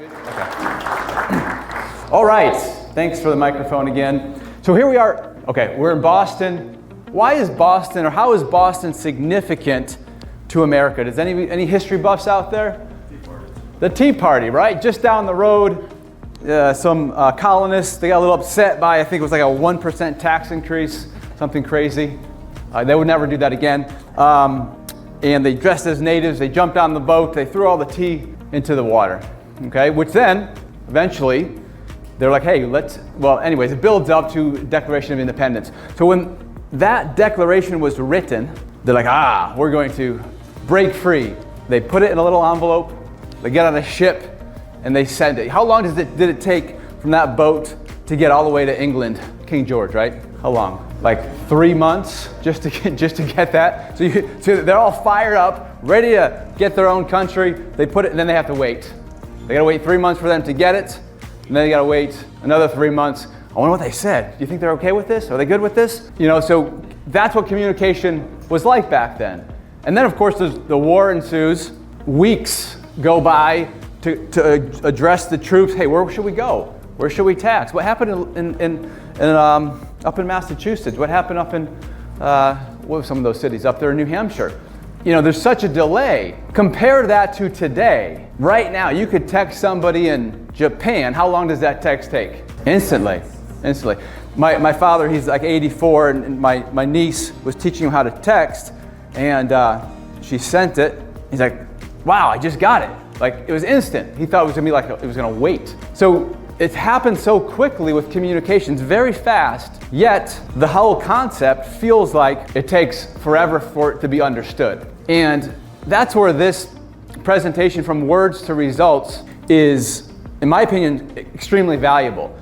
Okay. All right. Thanks for the microphone again. So here we are. Okay, we're in Boston. Why is Boston, or how is Boston significant to America? Does any history buffs out there? The Tea Party, right? Just down the road, some colonists, they got a little upset by, I think it was like a 1% tax increase, something crazy. They would never do that again. And they dressed as natives, they jumped on the boat, they threw all the tea into the water, okay? Which then, eventually, they're like, hey, anyways, it builds up to Declaration of Independence. So when that declaration was written, they're like, we're going to break free. They put it in a little envelope, they get on a ship, and they send it. How long did it take from that boat to get all the way to England? King George, right? How long? Like 3 months just to get that. So they're all fired up, ready to get their own country. They put it, and then they have to wait. They gotta wait 3 months for them to get it, and then they gotta wait another 3 months. I wonder what they said. Do you think they're okay with this? Are they good with this? So that's what communication was like back then. And then, of course, the war ensues. Weeks go by to address the troops. Hey, where should we go? Where should we tax? What happened up in Massachusetts? What happened up in, what were some of those cities up there in New Hampshire? There's such a delay. Compare that to today. Right now, you could text somebody in Japan. How long does that text take? Instantly. My father, he's like 84, and my niece was teaching him how to text, and she sent it. He's like, wow, I just got it. Like, it was instant. He thought it was gonna be like, it was gonna wait. So it happened so quickly with communications, very fast, yet the whole concept feels like it takes forever for it to be understood. And that's where this presentation from words to results is, in my opinion, extremely valuable.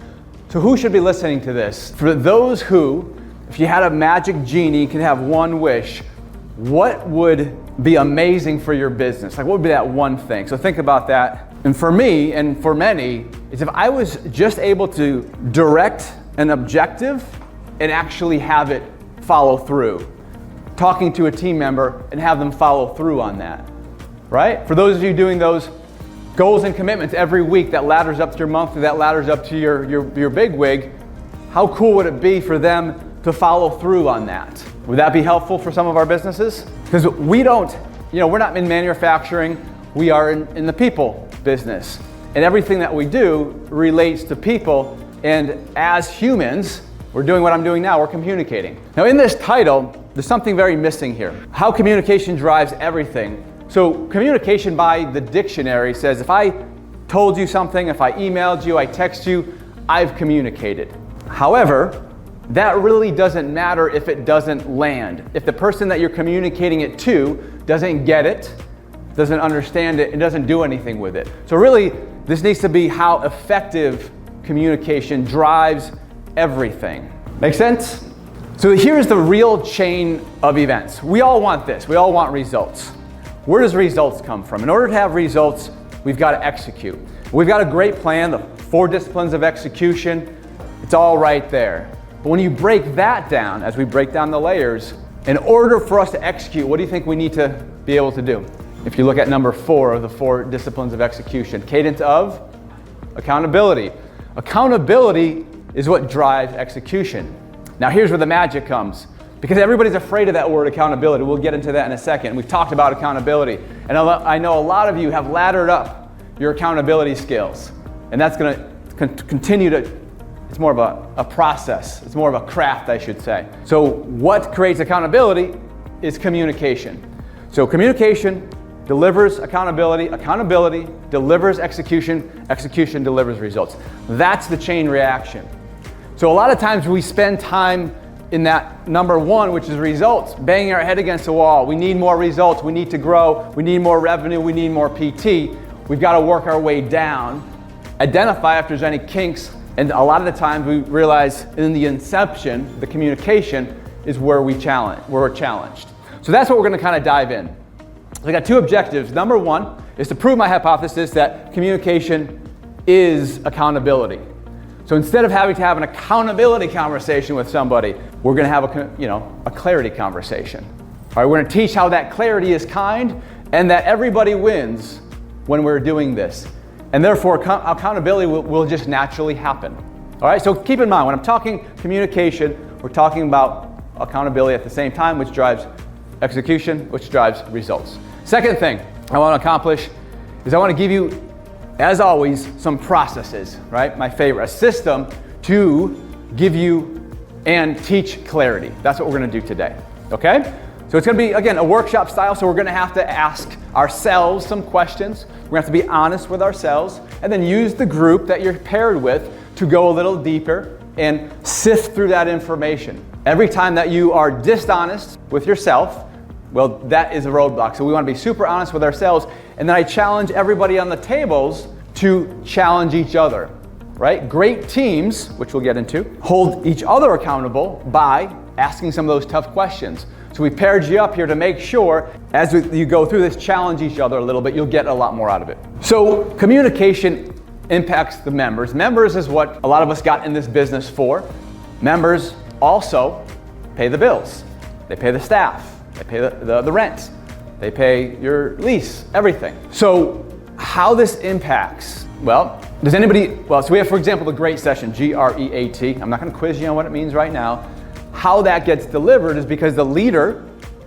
So who should be listening to this? For those who, if you had a magic genie, could have one wish, what would be amazing for your business? Like, what would be that one thing? So think about that. And for me, and for many, is if I was just able to direct an objective and actually have it follow through. Talking to a team member and have them follow through on that, right? For those of you doing those goals and commitments every week, that ladders up to your monthly, that ladders up to your big wig, how cool would it be for them to follow through on that? Would that be helpful for some of our businesses? Because we don't, we're not in manufacturing, we are in the people business. And everything that we do relates to people, and as humans, we're doing what I'm doing now, we're communicating. Now in this title, there's something very missing here. How communication drives everything. So communication by the dictionary says if I told you something, if I emailed you, I text you, I've communicated. However, that really doesn't matter if it doesn't land. If the person that you're communicating it to doesn't get it, doesn't understand it, and doesn't do anything with it. So really, this needs to be how effective communication drives everything. Make sense? So here's the real chain of events. We all want this. We all want results. Where does results come from? In order to have results, we've got to execute. We've got a great plan, the 4 disciplines of execution. It's all right there. But when you break that down, as we break down the layers, in order for us to execute, what do you think we need to be able to do? If you look at number 4 of the 4 disciplines of execution, cadence of accountability. Accountability is what drives execution. Now here's where the magic comes, because everybody's afraid of that word accountability. We'll get into that in a second. We've talked about accountability, and I know a lot of you have laddered up your accountability skills, and that's going to continue to, it's more of a process. It's more of a craft, I should say. So what creates accountability is communication. So communication delivers accountability, accountability delivers execution, execution delivers results. That's the chain reaction. So a lot of times we spend time in that number 1, which is results, banging our head against the wall. We need more results, we need to grow, we need more revenue, we need more PT. We've got to work our way down, identify if there's any kinks, and a lot of the times we realize in the inception, the communication is where we're challenged. So that's what we're going to kind of dive in. So I got 2 objectives. Number 1 is to prove my hypothesis that communication is accountability. So instead of having to have an accountability conversation with somebody, we're going to have a clarity conversation. All right, we're going to teach how that clarity is kind and that everybody wins when we're doing this. and therefore accountability will just naturally happen. All right, so keep in mind, when I'm talking communication, we're talking about accountability at the same time, which drives execution, which drives results. Second thing I want to accomplish is I want to give you, as always, some processes, right? My favorite, a system to give you and teach clarity. That's what we're going to do today, okay? So it's going to be, again, a workshop style, so we're going to have to ask ourselves some questions. We're going to have to be honest with ourselves, and then use the group that you're paired with to go a little deeper and sift through that information. Every time that you are dishonest with yourself, well, that is a roadblock. So we want to be super honest with ourselves, and then I challenge everybody on the tables to challenge each other, right? Great teams, which we'll get into, hold each other accountable by asking some of those tough questions. So we paired you up here to make sure, as you go through this, challenge each other a little bit, you'll get a lot more out of it. So communication impacts the members. Members is what a lot of us got in this business for. Members also pay the bills. They pay the staff. They pay the rent. They pay your lease, everything. So how this impacts, well, does anybody, so we have, for example, the GREAT session, G-R-E-A-T. I'm not going to quiz you on what it means right now. How that gets delivered is because the leader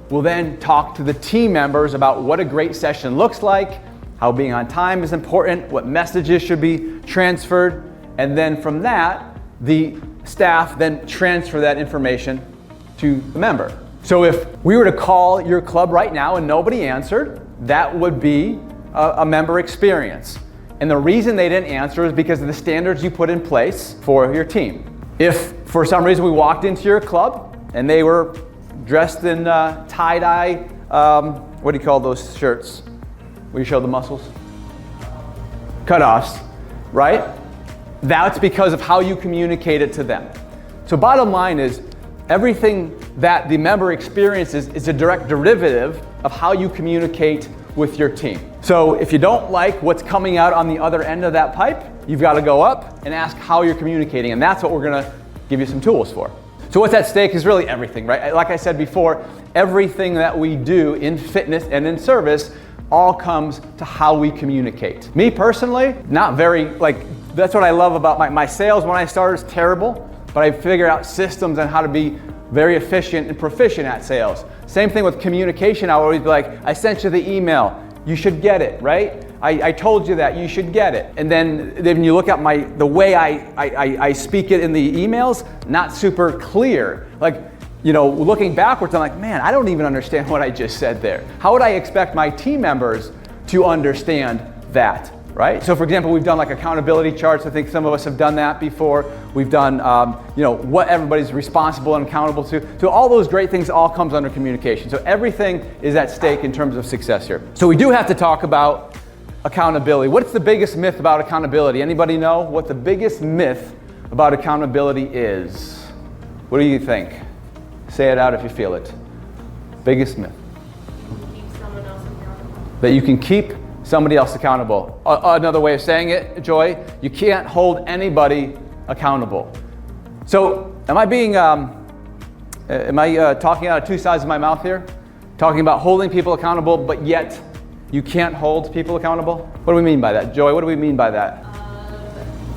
will then talk to the team members about what a great session looks like, how being on time is important, what messages should be transferred, and then from that, the staff then transfer that information to the member. So if we were to call your club right now and nobody answered, that would be a member experience. And the reason they didn't answer is because of the standards you put in place for your team. If for some reason we walked into your club and they were dressed in tie-dye, what do you call those shirts where you show the muscles? Cutoffs, right? That's because of how you communicated to them. So bottom line is, everything that the member experiences is a direct derivative of how you communicate with your team. So if you don't like what's coming out on the other end of that pipe, you've got to go up and ask how you're communicating, and that's what we're going to give you some tools for. So what's at stake is really everything, right? Like I said before, everything that we do in fitness and in service all comes to how we communicate. Me personally, not very, that's what I love about my sales when I started is terrible, but I figured out systems on how to be very efficient and proficient at sales. Same thing with communication. I would always be like, I sent you the email, you should get it, right? I told you that, you should get it. And then you look at the way I speak it in the emails, not super clear. Looking backwards, I'm like, man, I don't even understand what I just said there. How would I expect my team members to understand that, right? So for example, we've done accountability charts. I think some of us have done that before. We've done, what everybody's responsible and accountable to. So all those great things all comes under communication. So everything is at stake in terms of success here. So we do have to talk about accountability. What's the biggest myth about accountability? Anybody know what the biggest myth about accountability is? What do you think? Say it out if you feel it. Biggest myth. Keep someone else accountable. That you can keep somebody else accountable. Another way of saying it, Joy, you can't hold anybody accountable. So am I talking out of two sides of my mouth here? Talking about holding people accountable, but yet you can't hold people accountable? What do we mean by that? Joy, what do we mean by that?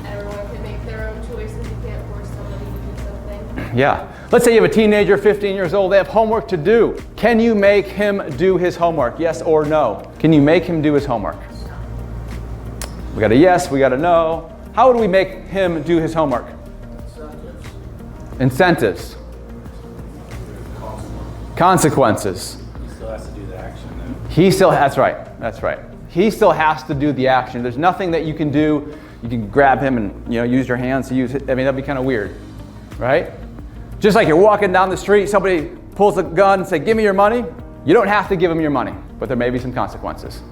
Everyone can make their own choices. You can't force somebody to do something. Yeah. Let's say you have a teenager, 15 years old, they have homework to do. Can you make him do his homework? Yes or no? Can you make him do his homework? We got a yes, we got a no. How would we make him do his homework? Incentives. Consequences. He still has to do the action though. That's right. He still has to do the action. There's nothing that you can do. You can grab him and use your hands to use it. I mean, that'd be kind of weird, right? Just like you're walking down the street, somebody pulls a gun and say, give me your money. You don't have to give them your money, but there may be some consequences,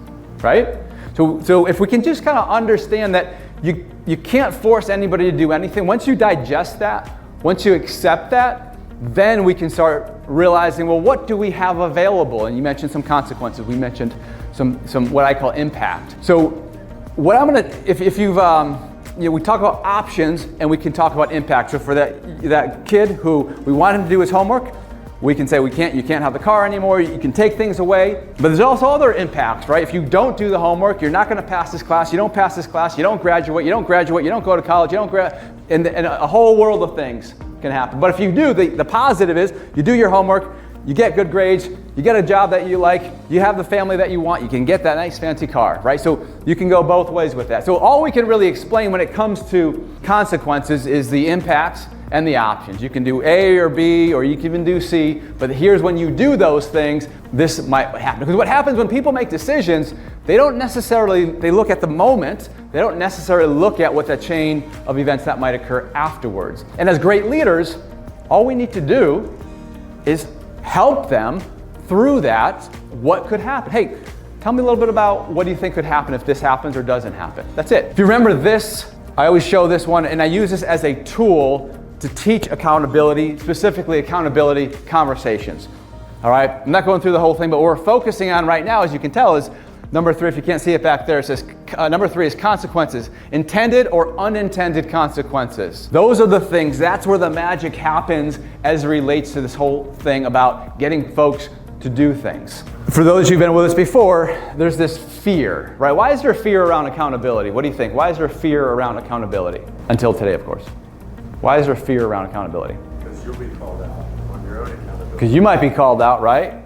right? So if we can just kind of understand that you can't force anybody to do anything. Once you digest that, once you accept that, then we can start realizing, well, what do we have available? And you mentioned some consequences. We mentioned some what I call impact. So what I'm gonna, if you've, we talk about options and we can talk about impact. So for that kid who we want him to do his homework, we can say you can't have the car anymore, you can take things away. But there's also other impacts, right? If you don't do the homework, you're not going to pass this class, you don't pass this class, you don't graduate, you don't go to college, and a whole world of things can happen. But if you do, the positive is you do your homework, you get good grades, you get a job that you like, you have the family that you want, you can get that nice fancy car, right? So you can go both ways with that. So all we can really explain when it comes to consequences is the impacts and the options. You can do A or B, or you can even do C, but here's when you do those things, this might happen. Because what happens when people make decisions, they look at the moment, they don't necessarily look at what the chain of events that might occur afterwards. And as great leaders, all we need to do is help them through that. What could happen? Hey, tell me a little bit about what do you think could happen if this happens or doesn't happen. That's it. If you remember this, I always show this one, and I use this as a tool to teach accountability, specifically accountability conversations. All right, I'm not going through the whole thing, but what we're focusing on right now, as you can tell, is number 3. If you can't see it back there, it says number 3 is consequences, intended or unintended consequences. Those are the things, that's where the magic happens as it relates to this whole thing about getting folks to do things. For those who've been with us before, there's this fear, right? Why is there fear around accountability? What do you think? Why is there fear around accountability? Until today, of course. Why is there fear around accountability? Because you'll be called out on your own accountability. Because you might be called out, right?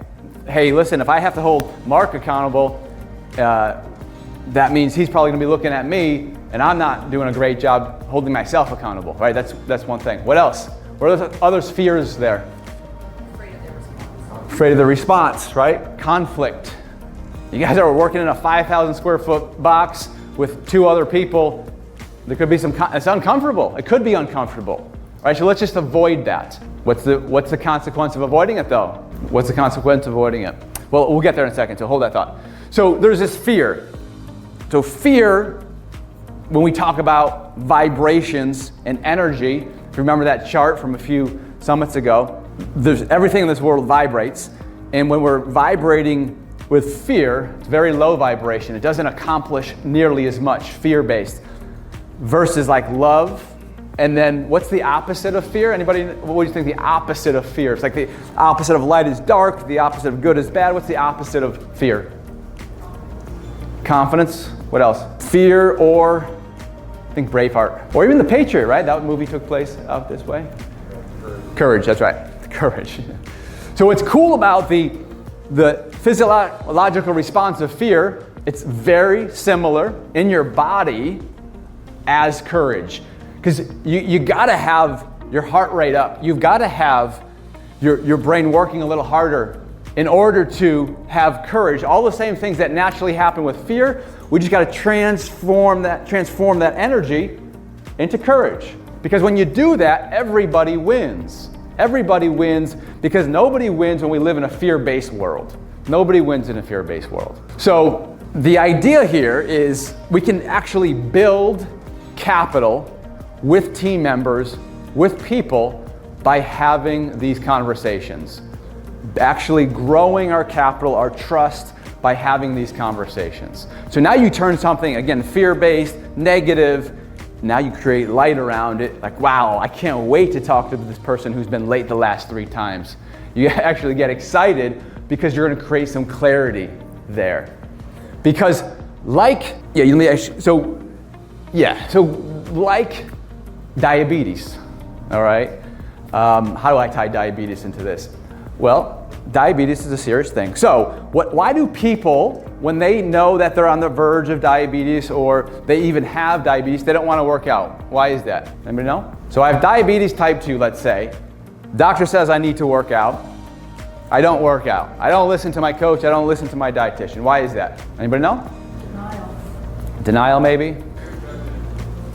Hey, listen, if I have to hold Mark accountable, that means he's probably going to be looking at me, and I'm not doing a great job holding myself accountable, right? That's one thing. What else? What are the other fears there? Afraid of the response, right? Conflict. You guys are working in a 5,000 square foot box with 2 other people. There could be it's uncomfortable. It could be uncomfortable, right? So let's just avoid that. What's the consequence of avoiding it, though? What's the consequence of avoiding it? Well, we'll get there in a second, so hold that thought. So there's this fear. So fear, when we talk about vibrations and energy, if you remember that chart from a few summits ago, everything in this world vibrates. And when we're vibrating with fear, it's very low vibration. It doesn't accomplish nearly as much, fear-based, versus like love. And then what's the opposite of fear? Anybody, what do you think the opposite of fear? It's like the opposite of light is dark, the opposite of good is bad. What's the opposite of fear? Confidence. What else? Fear, or I think Braveheart, or even The Patriot, right? That movie took place out this way. Courage, that's right. Courage. So what's cool about the physiological response of fear, it's very similar in your body as courage. Because you gotta have your heart rate up. You've gotta have your brain working a little harder in order to have courage. All the same things that naturally happen with fear, we just gotta transform that energy into courage. Because when you do that, everybody wins. Everybody wins, because nobody wins when we live in a fear-based world. Nobody wins in a fear-based world. So the idea here is we can actually build capital with team members, with people, by having these conversations. Actually growing our capital, our trust, by having these conversations. So now you turn something, again, fear-based, negative, now you create light around it, like, wow, I can't wait to talk to this person who's been late the last 3 times. You actually get excited because you're gonna create some clarity there. Because like diabetes, all right? How do I tie diabetes into this? Well, diabetes is a serious thing. So why do people, when they know that they're on the verge of diabetes or they even have diabetes, they don't want to work out? Why is that? Anybody know? So I have diabetes type 2, let's say. Doctor says I need to work out. I don't work out. I don't listen to my coach. I don't listen to my dietitian. Why is that? Anybody know? Denial, maybe?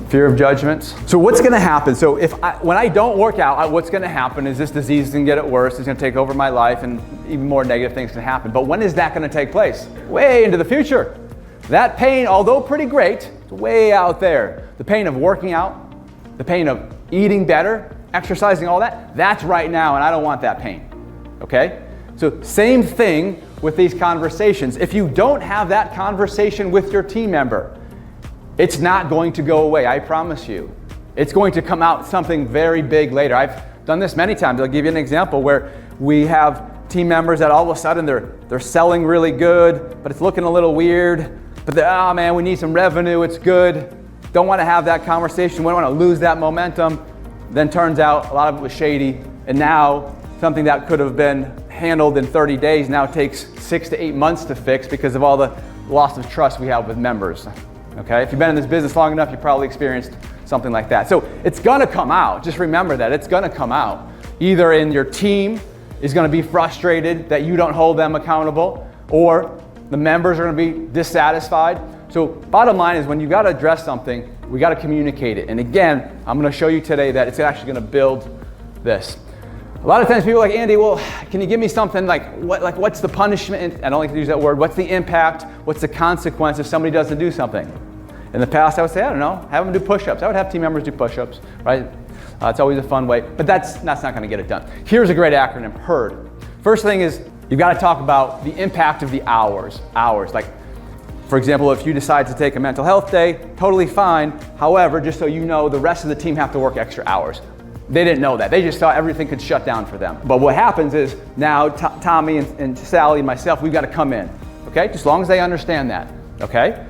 Fear of judgment. So what's going to happen? So when I don't work out, what's going to happen is this disease is going to get worse. It's going to take over my life, and even more negative things can happen. But when is that going to take place? Way into the future. That pain, although pretty great, is way out there. The pain of working out, the pain of eating better, exercising, all that, that's right now, and I don't want that pain. Okay? So same thing with these conversations. If you don't have that conversation with your team member, it's not going to go away, I promise you. It's going to come out something very big later. I've done this many times. I'll give you an example where We have team members that all of a sudden they're selling really good, but it's looking a little weird. But oh man, we need some revenue, it's good. Don't want to have that conversation, we don't want to lose that momentum. Then turns out a lot of it was shady, and now something that could have been handled in 30 days now takes 6 to 8 months to fix because of all the loss of trust we have with members. Okay, if you've been in this business long enough, you probably experienced something like that. So it's gonna come out, just remember that, it's gonna come out. Either in your team is gonna be frustrated that you don't hold them accountable, or the members are gonna be dissatisfied. So bottom line is when you gotta address something, we gotta communicate it. And again, I'm gonna show you today that it's actually gonna build this. A lot of times people are like, Andy, well, can you give me something what's the punishment? I don't like to use that word. What's the impact? What's the consequence if somebody doesn't do something? In the past, I would say, I don't know, have them do push-ups. I would have team members do push-ups, right? It's always a fun way, but that's not gonna get it done. Here's a great acronym, HEARD. First thing is, you've gotta talk about the impact of the hours. Like, for example, if you decide to take a mental health day, totally fine. However, just so you know, the rest of the team have to work extra hours. They didn't know that. They just thought everything could shut down for them. But what happens is now Tommy and Sally and myself, we've got to come in, okay? Just as long as they understand that, okay?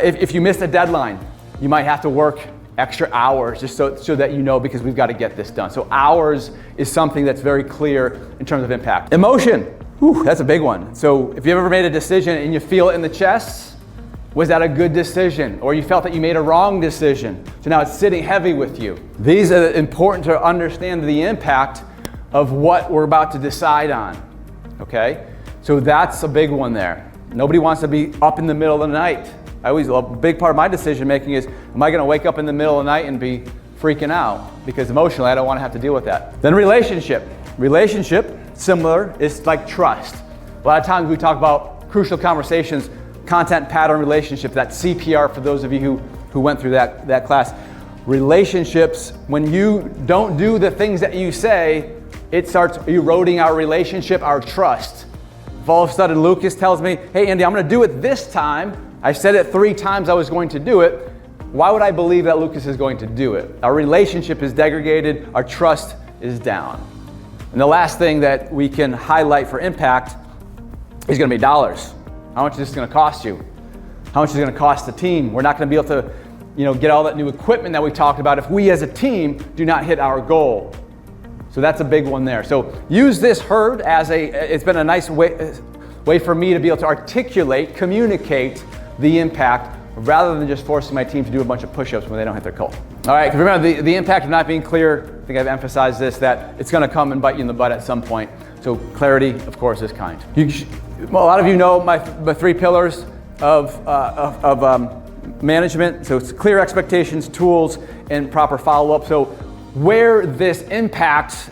If you miss a deadline, you might have to work extra hours just so that you know, because we've got to get this done. So hours is something that's very clear in terms of impact. Emotion, whew, that's a big one. So if you've ever made a decision and you feel it in the chest, was that a good decision? Or you felt that you made a wrong decision, so now it's sitting heavy with you. These are important to understand the impact of what we're about to decide on, okay? So that's a big one there. Nobody wants to be up in the middle of the night. A big part of my decision making is, am I gonna wake up in the middle of the night and be freaking out? Because emotionally, I don't wanna have to deal with that. Then relationship. Relationship, similar, is like trust. A lot of times we talk about crucial conversations, content pattern relationship, that CPR for those of you who went through that class. Relationships, when you don't do the things that you say, it starts eroding our relationship, our trust. If all of a sudden Lucas tells me, hey Andy, I'm gonna do it this time, I said it 3 times I was going to do it, why would I believe that Lucas is going to do it? Our relationship is degraded, our trust is down. And the last thing that we can highlight for impact is gonna be dollars. How much is this gonna cost you? How much is it gonna cost the team? We're not gonna be able to, get all that new equipment that we talked about if we as a team do not hit our goal. So that's a big one there. So use this HEARD as it's been a nice way for me to be able to articulate, communicate the impact rather than just forcing my team to do a bunch of push-ups when they don't hit their goal. All right, remember the impact of not being clear, I think I've emphasized this, that it's gonna come and bite you in the butt at some point. So clarity, of course, is kind. A lot of you know my 3 pillars of management. So it's clear expectations, tools, and proper follow-up. So where this impacts,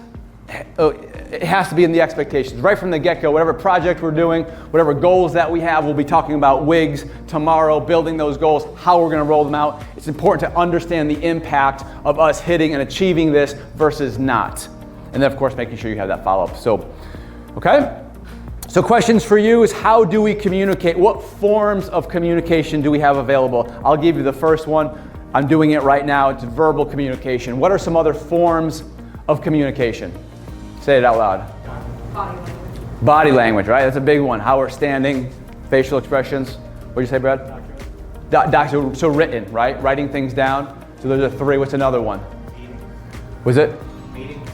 it has to be in the expectations. Right from the get-go, whatever project we're doing, whatever goals that we have, we'll be talking about WIGs tomorrow, building those goals, how we're gonna roll them out. It's important to understand the impact of us hitting and achieving this versus not. And then of course, making sure you have that follow-up. So, okay? So questions for you is, how do we communicate? What forms of communication do we have available? I'll give you the first one. I'm doing it right now. It's verbal communication. What are some other forms of communication? Say it out loud. Body language. Body language, right? That's a big one. How we're standing, facial expressions. What did you say, Brad? So written, right? Writing things down. So those are 3. What's another one? Was it?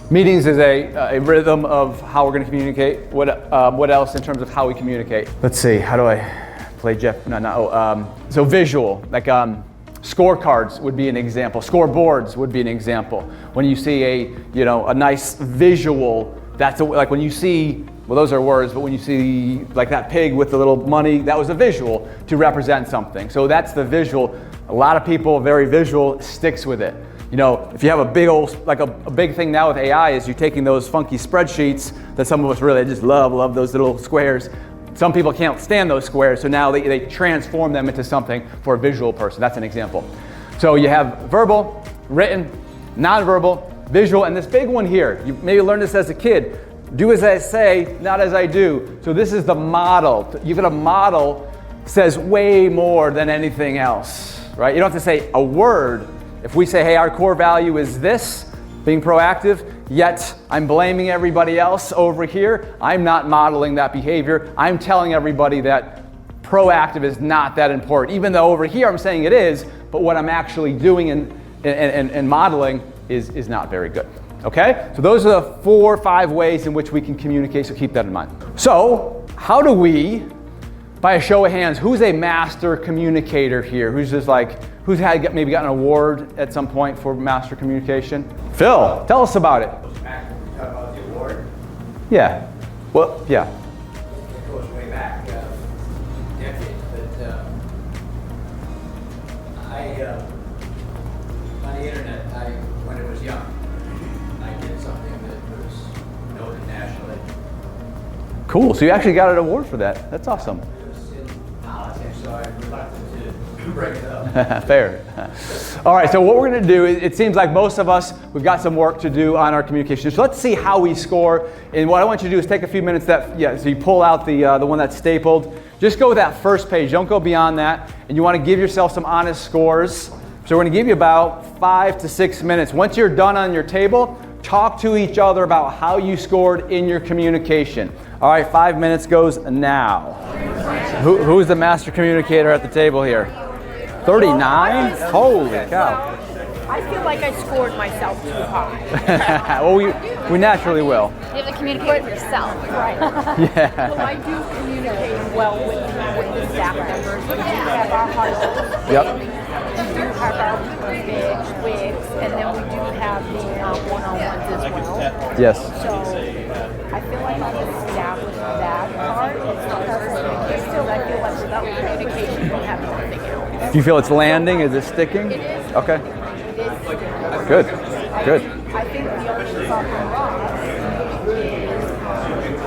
Meetings is a rhythm of how we're going to communicate. What else in terms of how we communicate? Let's see. How do I play Jeff? So visual, like scorecards would be an example. Scoreboards would be an example. When you see a nice visual, that's like when you see. Well, those are words, but when you see like that pig with the little money, that was a visual to represent something. So that's the visual. A lot of people, very visual, sticks with it. If you have a big a big thing now with AI is you're taking those funky spreadsheets that some of us really just love those little squares. Some people can't stand those squares, so now they transform them into something for a visual person. That's an example. So you have verbal, written, nonverbal, visual, and this big one here. You maybe learned this as a kid. Do as I say, not as I do. So this is the model. You've got a model says way more than anything else, right? You don't have to say a word. If we say, hey, our core value is this, being proactive, yet I'm blaming everybody else over here. I'm not modeling that behavior. I'm telling everybody that proactive is not that important, even though over here I'm saying it is, but what I'm actually doing and modeling is not very good. Okay? So those are the 4 or 5 ways in which we can communicate, so keep that in mind. So how do we, by a show of hands, who's a master communicator here? Who's just like, who's had maybe gotten an award at some point for master communication? Phil, tell us about it. About the award? Yeah. Well, yeah. It goes way back, decades, but on the internet, when it was young, I did something that was noted nationally. Cool. So you actually got an award for that. That's awesome. It was in politics, so I'm reluctant to bring it up. Fair. All right, so what we're going to do, it seems like most of us, we've got some work to do on our communication. So let's see how we score. And what I want you to do is take a few minutes so you pull out the one that's stapled. Just go with that first page. Don't go beyond that. And you want to give yourself some honest scores. So we're going to give you about 5 to 6 minutes. Once you're done on your table, talk to each other about how you scored in your communication. All right, 5 minutes goes now. Who's the master communicator at the table here? 39? Holy cow. I feel like I scored myself too high. Well, we naturally will. You have to communicate with yourself. Right. Yeah. Well, I do communicate well with the staff members. We do have our huddles. Yep. We do have our wigs, and then we do have the one-on-ones as well. Yes. So I feel like I've established that part. It's still, I feel like without communication, you don't have nothing else. Do you feel it's landing? Is it sticking? It is. Okay. It is. Good. Good. I think the only problem is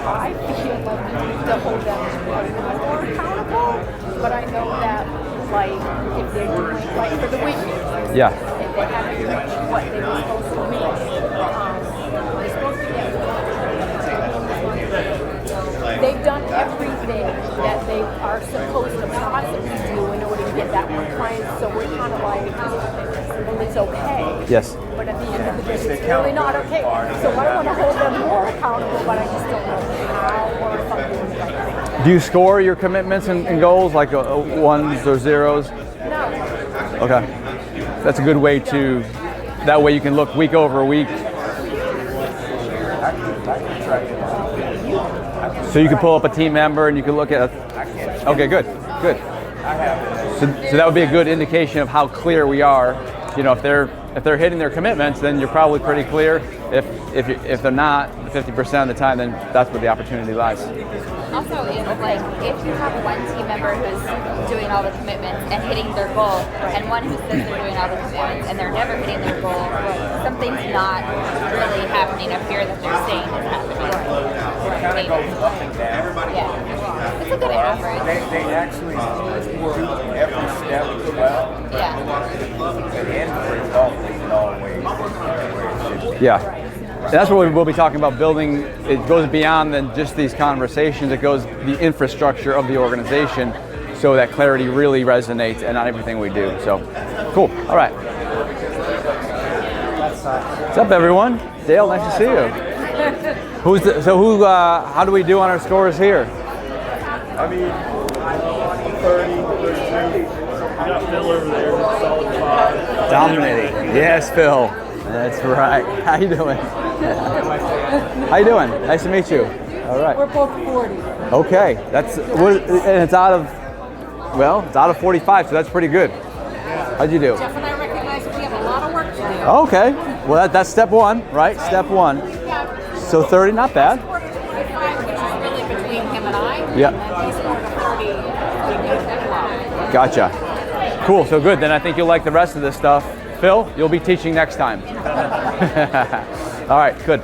I feel like we need to hold them more accountable, but I know that, like, if they're doing, like, for the weekend, Yeah. if they haven't reached what they were supposed to reach, they're supposed to get they've done everything that they are supposed to possibly do in order to get that one client, so we're kind of like, well, it's okay. Yes. But at the end of the day, it's really not okay. So I want to hold them more accountable, but I just don't know how or if I'm doing the right thing. Do you score your commitments and goals like ones or zeros? No. Okay. That's a good way to, that way you can look week over week. So you can pull up a team member and you can look at, okay, good, good. So that would be a good indication of how clear we are. You know, if they're hitting their commitments, then you're probably pretty clear. If they're not, 50% of the time, then that's where the opportunity lies. Also, it's like if you have one team member who's doing all the commitments and hitting their goal, and one who says they're doing all the commitments and they're never hitting their goal, well, something's not really happening up here that they're saying is happening. It kind of goes up and down. Yeah, it's a good average. They actually do every step well. Yeah. The end result isn't always where it should be. Yeah. And that's what we'll be talking about, building. It goes beyond than just these conversations. It goes the infrastructure of the organization so that clarity really resonates and not everything we do. So, cool. All right. What's up, everyone? Dale, nice to see you. How do we do on our scores here? I mean, 30, 33. Got Phil over there, solid 5. Dominating. Yes, Phil. That's right. How you doing? How you doing? Nice to meet you. All right. We're both 40. Okay. And it's out of 45, so that's pretty good. How'd you do? Jeff and I recognize that we have a lot of work to do. Okay. Well, that's step one, right? Step one. So 30, not bad. 45, which is really between him and I. Yeah. And he's scored a 30. Gotcha. Cool. So good. Then I think you'll like the rest of this stuff. Phil, you'll be teaching next time. All right, good.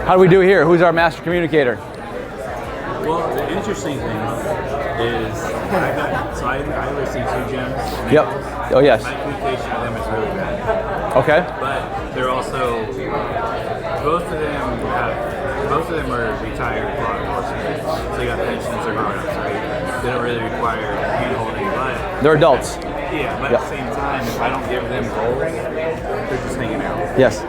How do we do here? Who's our master communicator? Well, the interesting thing is, I listen to gyms. Yep. Oh, yes. My communication with them is really bad. Okay. But they're also, both of them are retired law enforcement. So they got pensions or grown-ups, right? They don't really require hand-holding, but They're adults. yeah, but Yep. at the same time, if I don't give them goals, they're just hanging out. Yes.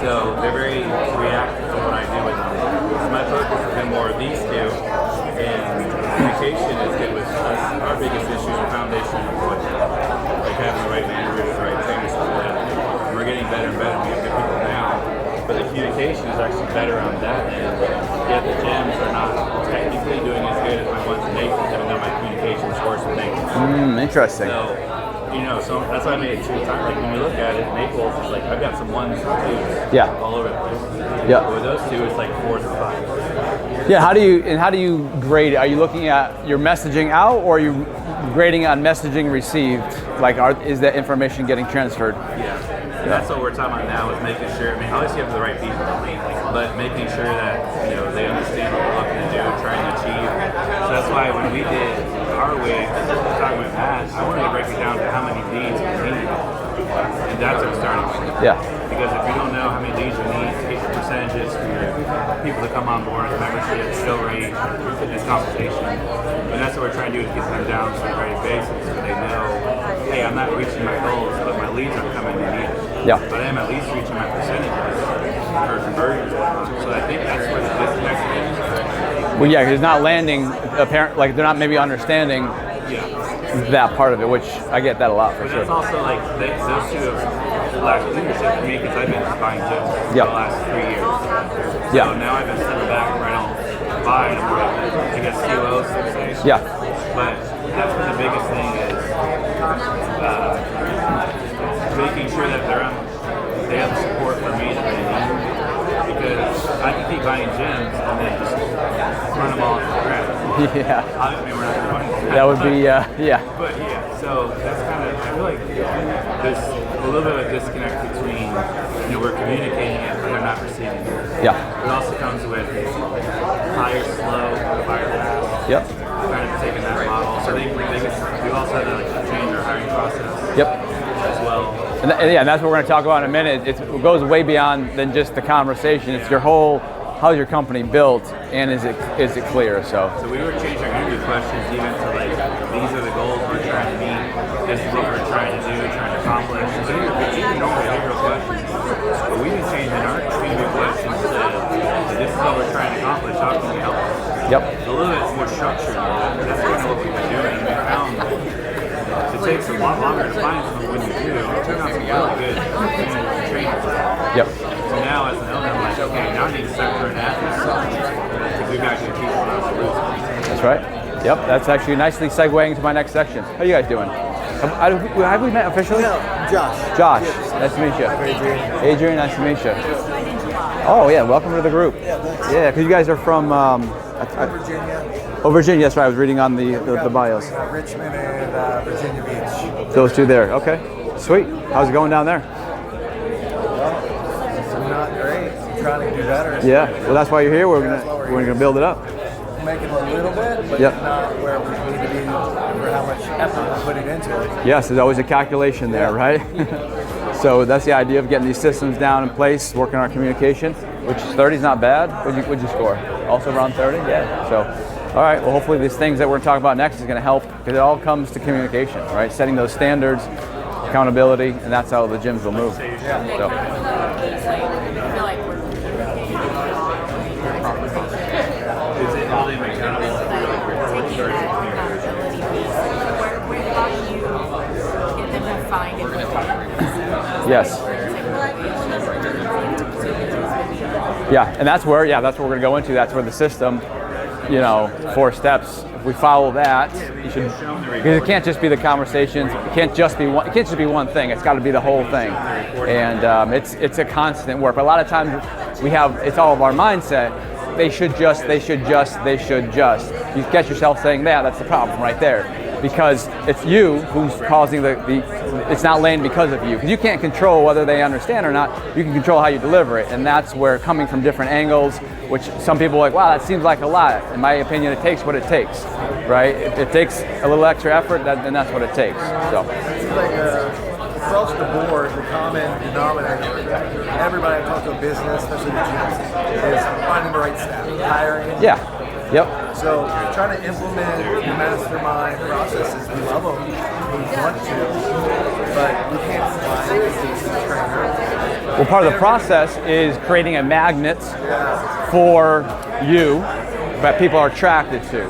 So So they're very reactive to what I do with them. So my focus has been more of these two, and communication is good with us. Our biggest issue is the foundation of what, like having the right managers, the right trainers for that. And we're getting better and better. We have good people now, but the communication is actually better on that end. Yet the gyms are not technically doing as good as my ones in Naples, even though my communication is worse with Naples. Interesting. So, so that's why I made it 2 times. Like when we look at it, Naples, it's like I've got some 1s and 2s all over the place. Yeah. But with those 2, it's like 4s and 5s. Yeah, how do you grade it? Are you looking at your messaging out, or are you grading on messaging received? Like, is that information getting transferred? Yeah. And that's what we're talking about now, is making sure, obviously you have the right people, but making sure that, they understand what we're looking to do and trying to achieve. So that's why when we did our wig, talking with Matt, I wanted to break it down to how many leads we need. And that's our starting point. Yeah. Because if you don't know how many leads you need to get your percentages for your people to come on board, membership, skill rate, fitness consultation, and that's what we're trying to do, is get them down to the very basics so they know, hey, I'm not reaching my goals, but my leads are coming in either. Yeah. But I am at least reaching my percentages for conversions. So I think that's where the disconnect is. Well, yeah, because it's not landing apparent, like they're not maybe understanding that part of it, which I get that a lot for but sure. that's also like those 2 have lacked leadership for me, because I've been buying gyms for the last 3 years. So now I've been stepping back where I don't buy anymore. I guess COOs, so to say. Yeah. But that's what the biggest thing is. Making sure that they have the support for me that they need. Because I can keep buying gyms and then just run them all off the ground. Yeah. Obviously, we're not going to. That would be, yeah. But so that's kind of, I feel like there's a little bit of a disconnect between, we're communicating it, but they're not receiving it. Yeah. It also comes with hire slow, fire fast. Yep. Kind of taking that model. So I think we've also had to change our hiring process. Yep. As well. And that's what we're going to talk about in a minute. It goes way beyond than just the conversation. It's your whole, how's your company built, and is it clear? So we were changing our interview questions even to like, these are the goals we're trying to meet. This is what we're trying to do, trying to accomplish. So you can normally behavioral questions, but we've been changing our interview questions to, this is what we're trying to accomplish. How can we help? Yep. It's a little bit more structured. That's kind of what we've been doing. We found it takes a lot longer to find someone when you do. It turned out some really good trainers. Yep. So now as an owner, I'm like, okay, now I need to start throwing athletes because we've got good people on our losing. That's right. Yep. That's actually nicely segueing to my next section. How are you guys doing? Have we met officially? No, Josh. Josh, nice to meet you. Adrian, nice to meet you. Oh yeah, welcome to the group. Yeah, thanks. Yeah, because you guys are from Virginia. Oh, Virginia. That's right. I was reading on the bios. Richmond and Virginia Beach. Those 2 there. Okay. Sweet. How's it going down there? Well, not great. I'm trying to do better. Yeah. Well, that's why you're here. We're gonna build it up. Making a little bit, but not where we need to be for how much effort we're putting into it. Yes, there's always a calculation there, right? So that's the idea of getting these systems down in place, working on our communication, which 30 is not bad. What'd you score? Also around 30? Yeah. So, all right. Well, hopefully these things that we're talking about next is going to help, because it all comes to communication, right? Setting those standards, accountability, and that's how the gyms will move. So. Yes. Yeah, and that's where we're going to go into. That's where the system, 4 steps. If we follow that, you should. Because it can't just be the conversations. It can't just be one. It can't just be one thing. It's got to be the whole thing. And it's a constant work. But a lot of times it's all of our mindset. They should just. You catch yourself saying that. That's the problem right there. Because it's you who's causing it's not landing because of you. Because you can't control whether they understand or not. You can control how you deliver it. And that's where, coming from different angles, which some people are like, wow, that seems like a lot. In my opinion, it takes what it takes, right? If it takes a little extra effort, then that's what it takes. So. It's like across the board, the common denominator, everybody I talk to in business, especially the gyms, is finding the right staff, hiring. Yeah. Yep. So trying to implement the mastermind processes, we love them, we want to, but we can't find a decent trainer Well, part of the process is creating a magnet for you that people are attracted to,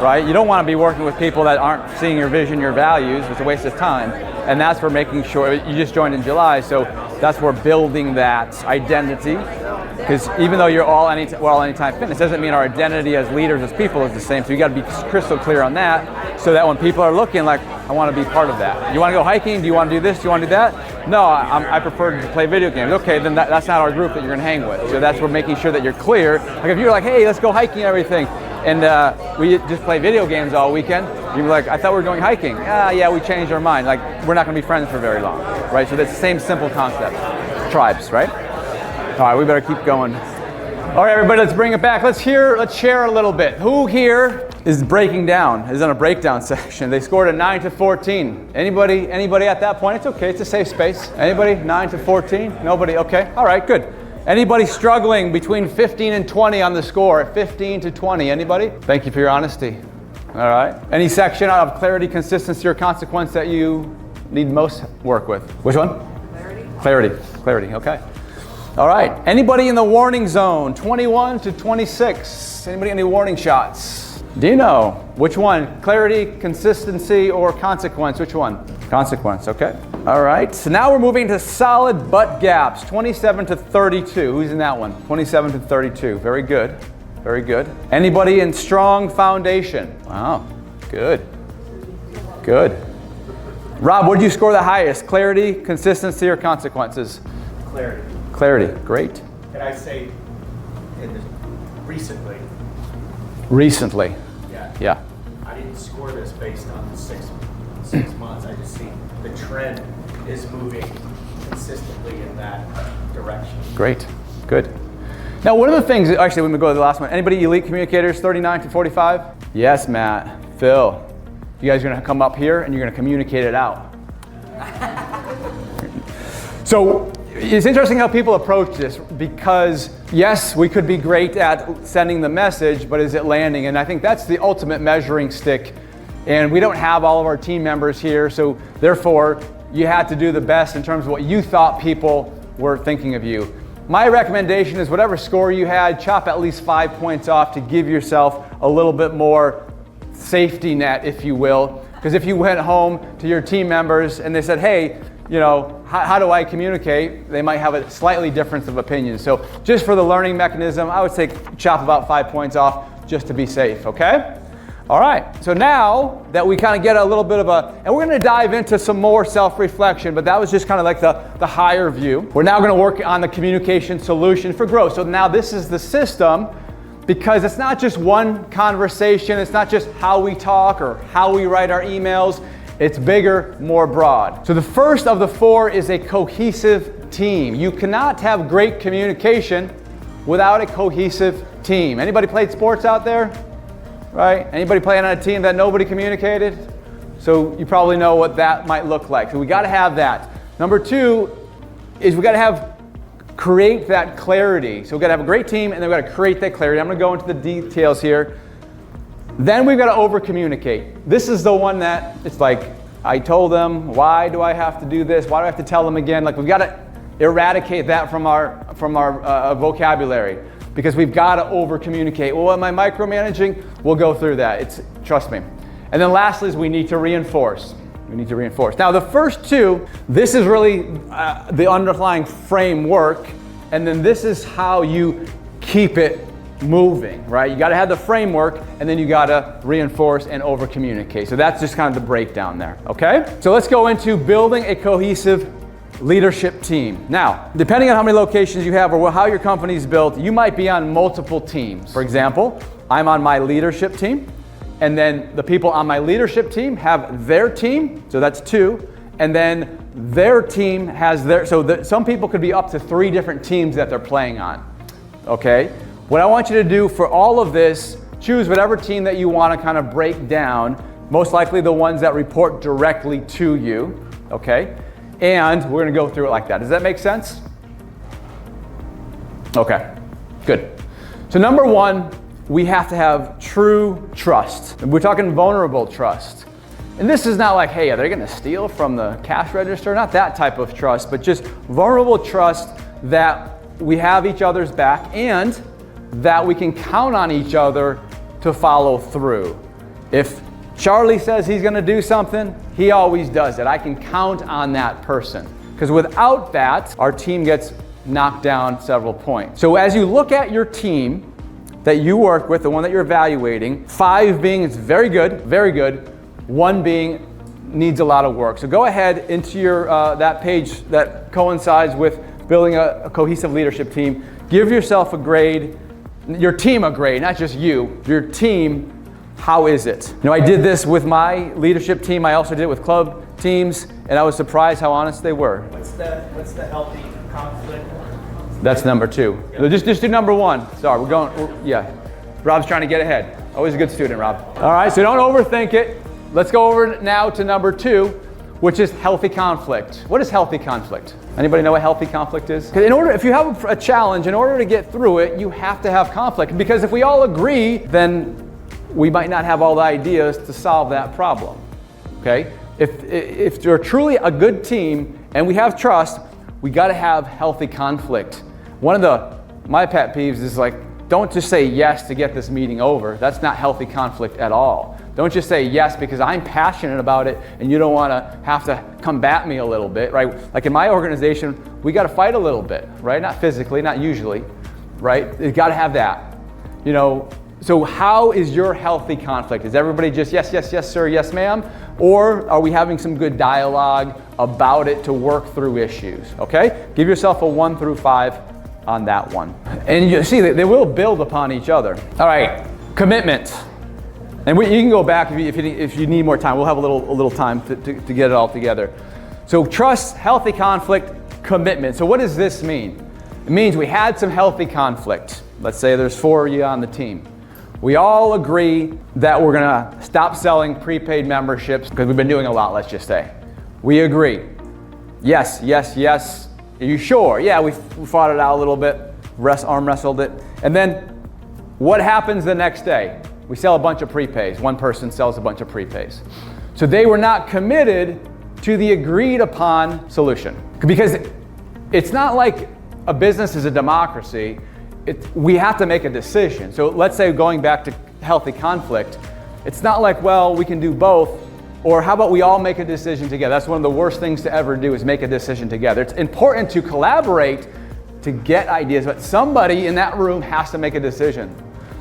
right? You don't want to be working with people that aren't seeing your vision, your values. It's a waste of time. And that's for making sure, you just joined in July, so that's where building that identity. Because even though we're all Anytime Fitness, doesn't mean our identity as leaders, as people is the same. So you got to be crystal clear on that, so that when people are looking, like, I want to be part of that. You want to go hiking? Do you want to do this? Do you want to do that? No, I prefer to play video games. Okay, then that's not our group that you're going to hang with. So that's where making sure that you're clear. Like if you're like, hey, let's go hiking and everything, and we just play video games all weekend, you'd be like, I thought we were going hiking. Yeah, we changed our mind. Like, we're not going to be friends for very long, right? So that's the same simple concept. Tribes, right? All right, we better keep going. All right, everybody, let's bring it back. Let's share a little bit. Who here is breaking down, is in a breakdown section? They scored a 9 to 14. Anybody at that point? It's okay, it's a safe space. Anybody, 9 to 14? Nobody, okay. All right, good. Anybody struggling between 15 and 20 on the score? 15 to 20, anybody? Thank you for your honesty. All right. Any section out of clarity, consistency, or consequence that you need most work with? Which one? Clarity, okay. All right, anybody in the warning zone, 21 to 26? Anybody any warning shots? Dino, which one? Clarity, consistency, or consequence? Which one? Consequence, okay. All right, so now we're moving to solid butt gaps, 27 to 32. Who's in that one? 27 to 32, very good, very good. Anybody in strong foundation? Wow, good, good. Rob, what did you score the highest? Clarity, consistency, or consequences? Clarity, great. Can I say recently? Recently. Yeah. I didn't score this based on 6 months. I just see the trend is moving consistently in that direction. Great, good. Now, one of the things, actually, when we go to the last one, anybody elite communicators, 39 to 45? Yes, Matt, Phil. You guys are gonna come up here and you're gonna communicate it out. So, it's interesting how people approach this, because yes, we could be great at sending the message, but is it landing? And I think that's the ultimate measuring stick. And we don't have all of our team members here, so therefore you had to do the best in terms of what you thought people were thinking of you. My recommendation is whatever score you had, chop at least 5 points off to give yourself a little bit more safety net, if you will. Because if you went home to your team members and they said, hey, you know, how do I communicate? They might have a slightly difference of opinion. So just for the learning mechanism, I would say chop about 5 points off just to be safe, okay? All right, so now that we kind of get a little bit of and we're gonna dive into some more self-reflection, but that was just kind of like the higher view. We're now gonna work on the communication solution for growth. So now this is the system, because it's not just one conversation, it's not just how we talk or how we write our emails. It's bigger, more broad. So the first of the 4 is a cohesive team. You cannot have great communication without a cohesive team. Anybody played sports out there? Right? Anybody playing on a team that nobody communicated? So you probably know what that might look like. So we gotta have that. Number 2 is we gotta create that clarity. So we gotta have a great team and then we gotta create that clarity. I'm gonna go into the details here. Then we've got to over-communicate. This is the one that it's like, I told them, why do I have to do this? Why do I have to tell them again? Like, we've got to eradicate that from our vocabulary, because we've got to over-communicate. Well, am I micromanaging? We'll go through that. Trust me. And then lastly is we need to reinforce. Now, the first 2, this is really the underlying framework, and then this is how you keep it moving, right? You got to have the framework, and then you got to reinforce and over communicate. So that's just kind of the breakdown there, okay? So let's go into building a cohesive leadership team. Now, depending on how many locations you have or how your company's built, you might be on multiple teams. For example, I'm on my leadership team, and then the people on my leadership team have their team, so that's 2, and then their team has some people could be up to 3 different teams that they're playing on, okay? What I want you to do for all of this, choose whatever team that you want to kind of break down, most likely the ones that report directly to you, okay? And we're going to go through it like that. Does that make sense? Okay, good. So number 1, we have to have true trust. And we're talking vulnerable trust. And this is not like, hey, are they going to steal from the cash register? Not that type of trust, but just vulnerable trust that we have each other's back and that we can count on each other to follow through. If Charlie says he's going to do something, he always does it. I can count on that person. Because without that, our team gets knocked down several points. So as you look at your team that you work with, the one that you're evaluating, 5 being it's very good, 1 being needs a lot of work. So go ahead into your that page that coincides with building a cohesive leadership team. Give yourself a grade, your team a grade, not just you, your team. How is it? You know, I did this with my leadership team. I also did it with club teams, and I was surprised how honest they were. What's the healthy conflict? That's number 2. Yep. Just do number 1. Sorry, yeah. Rob's trying to get ahead. Always a good student, Rob. All right, so don't overthink it. Let's go over now to number 2, which is healthy conflict. What is healthy conflict? Anybody know what healthy conflict is? If you have a challenge, in order to get through it, you have to have conflict. Because if we all agree, then we might not have all the ideas to solve that problem, okay? If you're truly a good team and we have trust, we gotta have healthy conflict. One of my pet peeves is like, don't just say yes to get this meeting over. That's not healthy conflict at all. Don't just say yes because I'm passionate about it and you don't wanna have to combat me a little bit, right? Like in my organization, we gotta fight a little bit, right? Not physically, not usually, right? You gotta have that, you know. So how is your healthy conflict? Is everybody just yes, yes, yes, sir, yes, ma'am? Or are we having some good dialogue about it to work through issues, okay? Give yourself a 1 through 5 on that one. And you see, they will build upon each other. All right, commitment. And you can go back if you need more time. We'll have a little time to get it all together. So trust, healthy conflict, commitment. So what does this mean? It means we had some healthy conflict. Let's say there's 4 of you on the team. We all agree that we're gonna stop selling prepaid memberships because we've been doing a lot, let's just say. We agree. Yes, yes, yes. Are you sure? Yeah, we fought it out a little bit, arm wrestled it. And then what happens the next day? We sell a bunch of prepays. One person sells a bunch of prepays. So they were not committed to the agreed upon solution. Because it's not like a business is a democracy. We have to make a decision. So let's say going back to healthy conflict, it's not like, well, we can do both, or how about we all make a decision together? That's one of the worst things to ever do is make a decision together. It's important to collaborate to get ideas, but somebody in that room has to make a decision.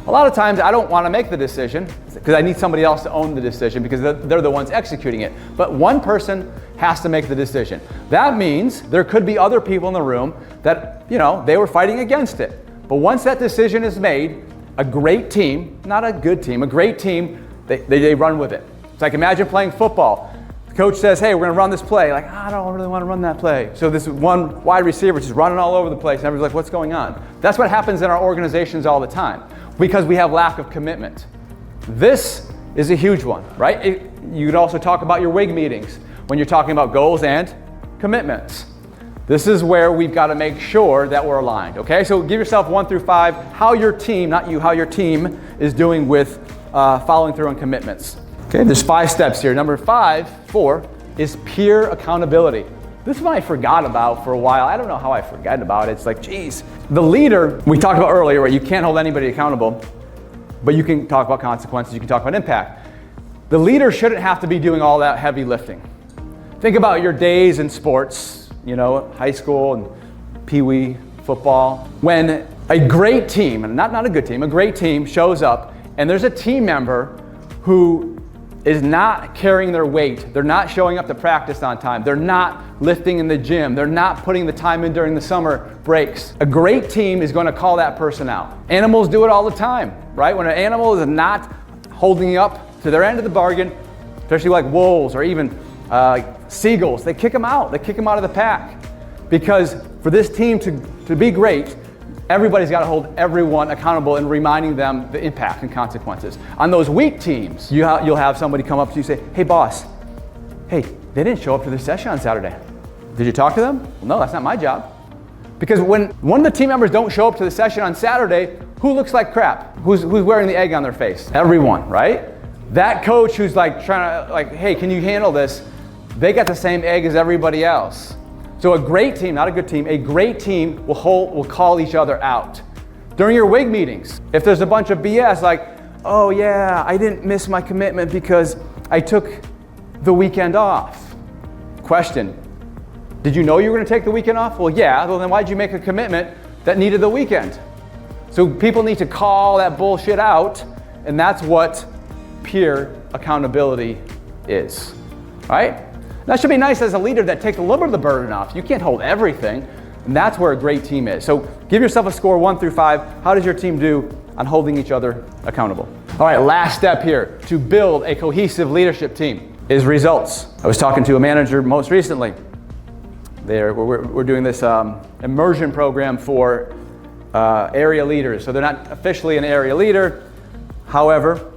A lot of times I don't want to make the decision because I need somebody else to own the decision because they're the ones executing it. But one person has to make the decision. That means there could be other people in the room that, they were fighting against it. But once that decision is made, a great team, not a good team, a great team, they run with it. It's like imagine playing football. The coach says, hey, we're gonna run this play. Like, I don't really wanna run that play. So this one wide receiver is just running all over the place and everybody's like, what's going on? That's what happens in our organizations all the time because we have lack of commitment. This is a huge one, right? You could also talk about your WIG meetings when you're talking about goals and commitments. This is where we've got to make sure that we're aligned, okay? So give yourself 1 through 5, how your team, not you, how your team is doing with following through on commitments. Okay, there's 5 steps here. Number 4 is peer accountability. This one I forgot about for a while. I don't know how I forgot about it. It's like, geez. The leader, we talked about earlier, right? You can't hold anybody accountable, but you can talk about consequences, you can talk about impact. The leader shouldn't have to be doing all that heavy lifting. Think about your days in sports, high school and pee-wee football. When a great team, and not a good team, a great team shows up and there's a team member who is not carrying their weight, they're not showing up to practice on time, they're not lifting in the gym, they're not putting the time in during the summer breaks. A great team is going to call that person out. Animals do it all the time, right? When an animal is not holding up to their end of the bargain, especially like wolves or even seagulls, they kick them out. They kick them out of the pack. Because for this team to be great, everybody's got to hold everyone accountable and reminding them the impact and consequences. On those weak teams, you'll have somebody come up to you and say, hey boss, hey, they didn't show up to the session on Saturday. Did you talk to them? Well, no, that's not my job. Because when one of the team members don't show up to the session on Saturday, who looks like crap? Who's wearing the egg on their face? Everyone, right? That coach who's like trying to hey, can you handle this? They got the same egg as everybody else. So a great team, not a good team, a great team will call each other out. During your WIG meetings, if there's a bunch of BS like, oh yeah, I didn't miss my commitment because I took the weekend off. Question, did you know you were going to take the weekend off? Well, yeah, well then why'd you make a commitment that needed the weekend? So people need to call that bullshit out, and that's what peer accountability is, right? That should be nice as a leader that takes a little bit of the burden off. You can't hold everything, and that's where a great team is. So give yourself a score 1 through 5. How does your team do on holding each other accountable? All right, last step here to build a cohesive leadership team is results. I was talking to a manager most recently. We're doing this immersion program for area leaders. So they're not officially an area leader. However,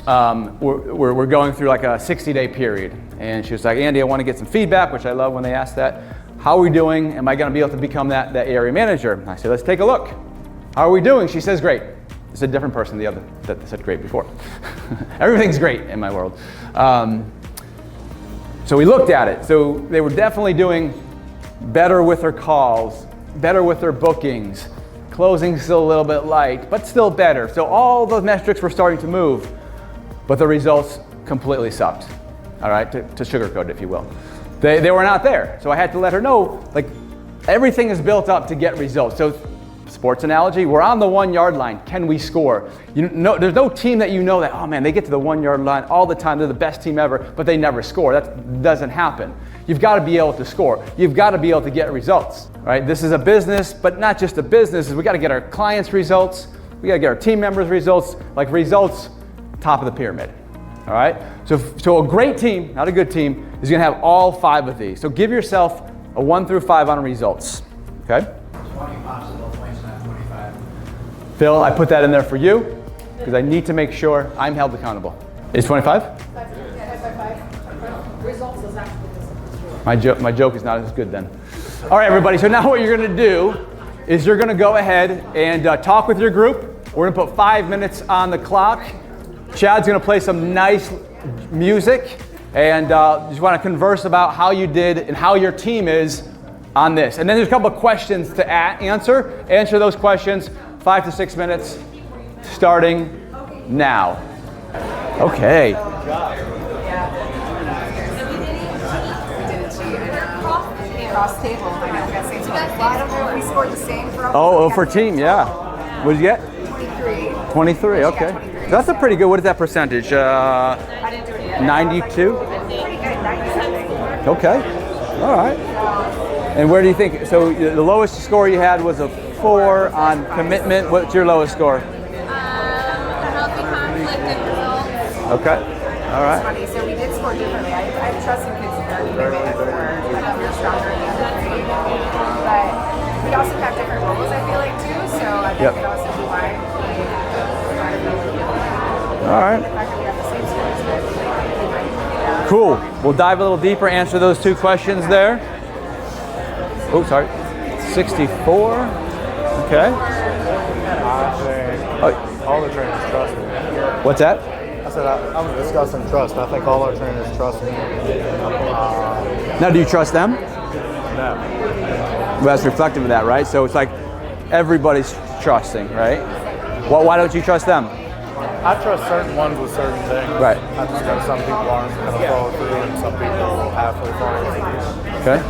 we're going through like a 60-day period. And she was like, Andy, I want to get some feedback, which I love when they ask that. How are we doing? Am I going to be able to become that area manager? And I said, let's take a look. How are we doing? She says, great. It's a different person than the other that said great before. Everything's great in my world. So we looked at it. So they were definitely doing better with their calls, better with their bookings, closing still a little bit light, but still better. So all those metrics were starting to move, but the results completely sucked. All right, to sugarcoat it, if you will. They were not there. So I had to let her know, like, everything is built up to get results. So sports analogy, we're on the 1 yard line. Can we score? There's no team that you know that, oh man, they get to the 1 yard line all the time. They're the best team ever, but they never score. That doesn't happen. You've got to be able to score. You've got to be able to get results, right? This is a business, but not just a business. We got to get our clients results. We got to get our team members results, like results, top of the pyramid. All right, so a great team, not a good team, is going to have all 5 of these. So give yourself a 1 through 5 on results. Okay. 20 possible points, not 25. Phil, I put that in there for you because I need to make sure I'm held accountable. Is 25? Results is actually My joke is not as good then. All right, everybody. So now what you're going to do is you're going to go ahead and talk with your group. We're going to put 5 minutes on the clock. Chad's going to play some nice music, and just want to converse about how you did and how your team is on this. And then there's a couple of questions to answer. Answer those questions, 5 to 6 minutes, starting now. Okay. Cross table. I got same score. Well, I don't know if we scored the same for Oh, for team, yeah. What did you get? 23. 23, okay. 23. That's a pretty good, what is that percentage? I didn't do it yet. 92? Pretty good, 90. Okay, all right. And where do you think, so the lowest score you had was a 4 on commitment. What's your lowest score? healthy conflict and results. Okay, all It's right. funny, so we did score differently. I trust in kids in their commitment for I thought we were stronger in the other grade. But we also have different roles, I feel like, too, so I think Yep. it also be why. All right. Cool. We'll dive a little deeper, answer those 2 questions there. Oh, sorry. 64. Okay. All the trainers trust me. What's that? I said I'm discussing trust. I think all our trainers trust me. Now, do you trust them? No. Well, that's reflective of that, right? So it's like everybody's trusting, right? Well, why don't you trust them? I trust certain ones with certain things. Right. I just know some people aren't going to follow through and some people will halfway follow through. Okay.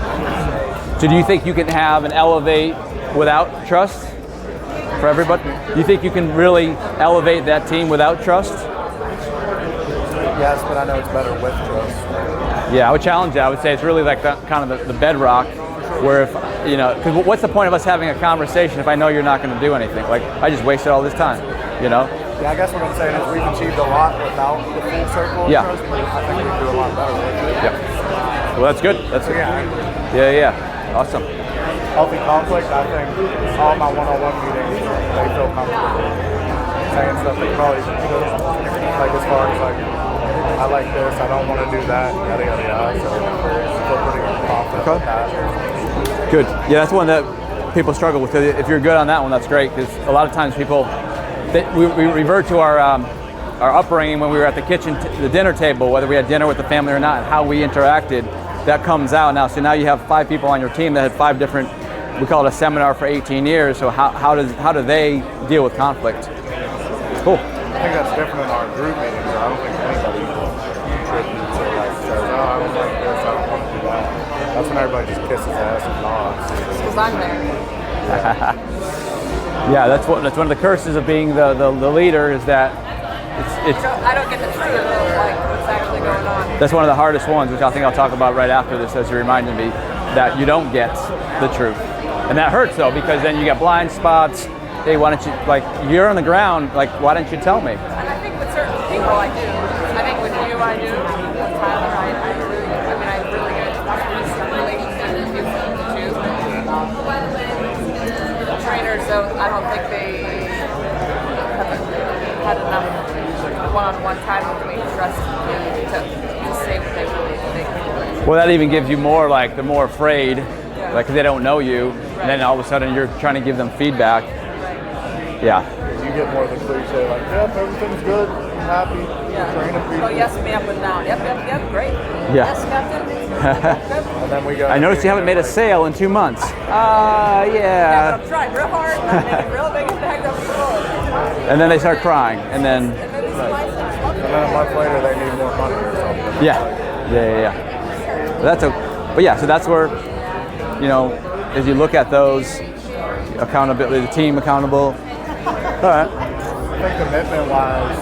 So do you think you can have an elevate without trust for everybody? Do you think you can really elevate that team without trust? Yes, but I know it's better with trust. Yeah, I would challenge that. I would say it's really like that, kind of the bedrock where if, because what's the point of us having a conversation if I know you're not going to do anything? Like, I just wasted all this time, Yeah, I guess what I'm saying is we've achieved a lot without the full circle of trust, but I think we can do a lot better with it. Yeah. Well, that's good. That's good. Yeah. Yeah. Awesome. Healthy conflict, I think all my one-on-one meetings, they feel comfortable saying stuff they probably, like as far as like, I like this, I don't want to do that, yada, yada, yada. So I feel pretty confident with that. Good. Yeah, that's one that people struggle with. If you're good on that one, that's great, because a lot of times people, we revert to our upbringing when we were at the the dinner table, whether we had dinner with the family or not, and how we interacted. that comes out now. So now you have 5 people on your team that had 5 different, we call it a seminar for 18 years. So how do they deal with conflict? Cool. I think that's different in our group meetings. I don't think anybody contributes or like says, oh, I don't like this, I don't want to do that. That's when everybody just kisses ass and nods. Because I'm there. Yeah, that's one of the curses of being the leader is that it's I don't get the truth of like what's actually going on. that's one of the hardest ones, which I think I'll talk about right after this as you reminded me that you don't get the truth. And that hurts though, because then you get blind spots. Hey, why don't you, like, you're on the ground, like, why don't you tell me? And I think with certain people I do. I think with you I do. With Tyler I have really good relationship with you too. Trainers though, I don't think they haven't had enough one-on-one time with me to trust me to say what they really think. Well, that even gives you more, like, they're more afraid, like, 'cause they don't know you, and then all of a sudden you're trying to give them feedback. Yeah. You get more of the cliche, like, yep, everything's good, I'm happy, training people. Oh, yes, me up and down. Yep, great. Yeah. Yes, Captain. And then we go. I noticed you haven't made a sale in 2 months. Yeah, Yeah. but I'm trying real hard. I'm making real big impact on people. And then they start crying, and then, And then a month later, they need more money or something. yeah. But yeah, so that's where, you know, as you look at those, accountability, the team accountable. All right. I think commitment-wise,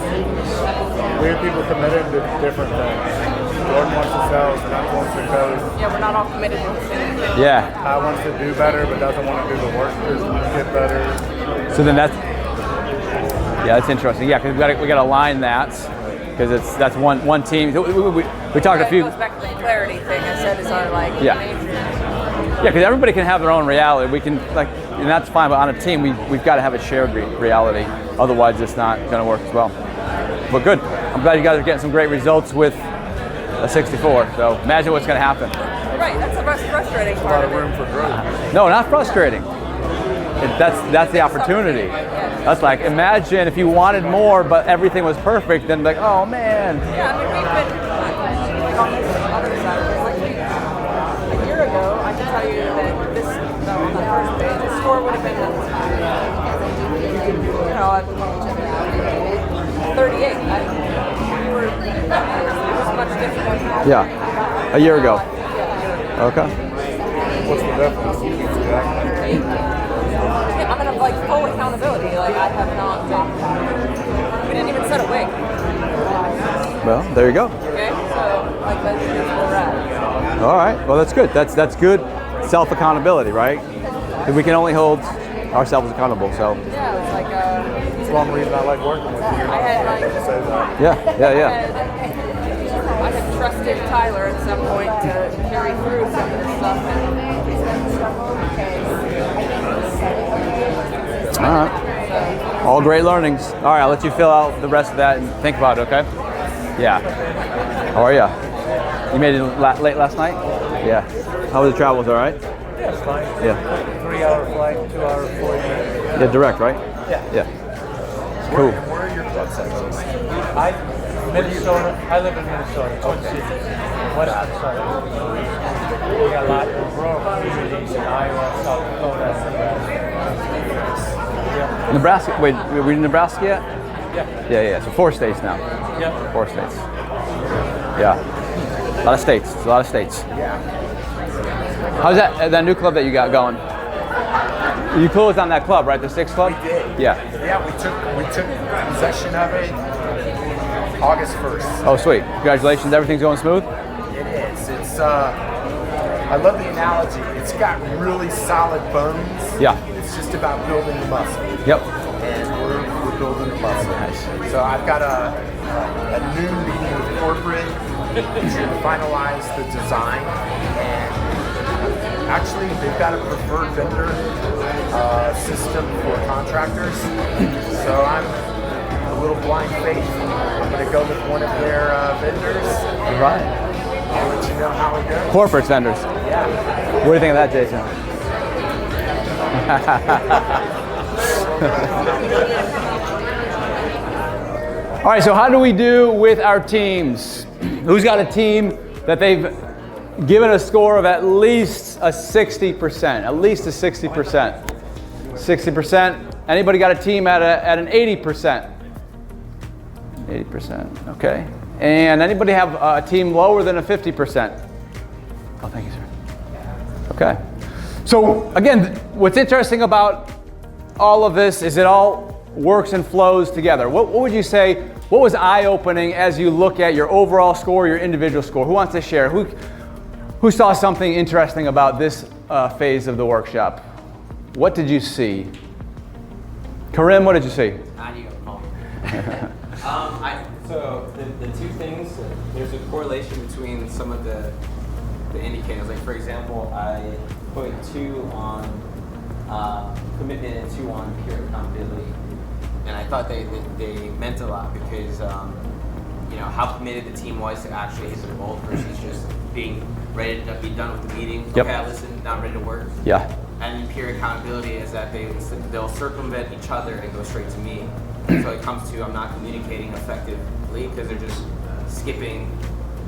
we have people committed to different things. Jordan wants to sell, Scott wants to coach. Yeah, we're not all committed to the same thing. Yeah. Ty wants to do better, but doesn't want to do the work to get better. So then that's interesting. Yeah, because we got to align that, because that's one team. We talked a few. It goes back to the clarity thing I said is our like. Yeah. Yeah, because everybody can have their own reality. We can, like, and that's fine. But on a team, we've got to have a shared reality. Otherwise, it's not going to work as well. But good. I'm glad you guys are getting some great results with a 64. So imagine what's going to happen. Right. That's the most frustrating A part lot of of it. room for growth. No, not frustrating. That's the opportunity. That's like, imagine if you wanted more, but everything was perfect. Then like, oh man. Yeah, I mean we've been like on this other side of it. Like a year ago, I can tell you that this on the first page, the score would have been, you know, 38. It was much different. Yeah, a year ago. Okay. What's the difference? Exactly. Yeah, I'm gonna like full accountability. Like I have not been. We didn't even set a wig. Well, there you go. Okay, so like that's where we're at. All right. Well, that's good. That's good self accountability, right? We can only hold ourselves accountable. So. Yeah, it's like That's one reason I like working with you. I had like. Say that. Yeah. I had trusted Tyler at some point to carry through some of this stuff. All right. All great learnings. All right, I'll let you fill out the rest of that and think about it, okay? Yeah. How are you? You made it late last night? Yeah. How was the travels, all right? Yeah, it's fine. Yeah. 3-hour flight, 2-hour 40 minutes. Yeah, direct, right? Yeah. Cool. Where are your club sections? Minnesota. I live in Minnesota, Twin Cities, Western side. We got a lot of rural communities in Iowa, South Dakota, yeah. Nebraska, wait, were we in Nebraska yet? Yeah. Yeah. So 4 states now. Yeah. 4 states. Yeah. A lot of states. It's a lot of states. Yeah. How's that new club that you got going? You closed on that club, right? The 6 club? We did. Yeah. Yeah, we took possession of it August 1st. Oh, sweet. Congratulations. Everything's going smooth? It is. It's I love the analogy. It's got really solid bones. Yeah. It's just about building the muscle. Yep. And we're building the muscle. So I've got a new meeting with corporate to finalize the design, and actually they've got a preferred vendor system for contractors. So I'm a little blind faith. I'm going to go with one of their vendors. All right. I'll let you know how it goes. Corporate vendors. Yeah. What do you think of that, Jason? All right, so how do we do with our teams? Who's got a team that they've given a score of at least a 60%. At least a 60%. 60%. Anybody got a team at an 80%? 80%. Okay. And anybody have a team lower than a 50%? Oh, thank you, sir. Okay. So again, what's interesting about all of this is it all works and flows together. What would you say, what was eye-opening as you look at your overall score, your individual score? Who wants to share? Who saw something interesting about this phase of the workshop? What did you see? Karim, what did you see? So the two things, there's a correlation between some of the indicators. Like for example, I put 2 on commitment and 2 on peer accountability. And I thought they meant a lot because you know how committed the team was to actually hit their goal versus just being ready to be done with the meeting. Yep. Okay, I listened, now I'm ready to work. Yeah. And peer accountability is that they'll circumvent each other and go straight to me. So it comes to I'm not communicating effectively because they're just skipping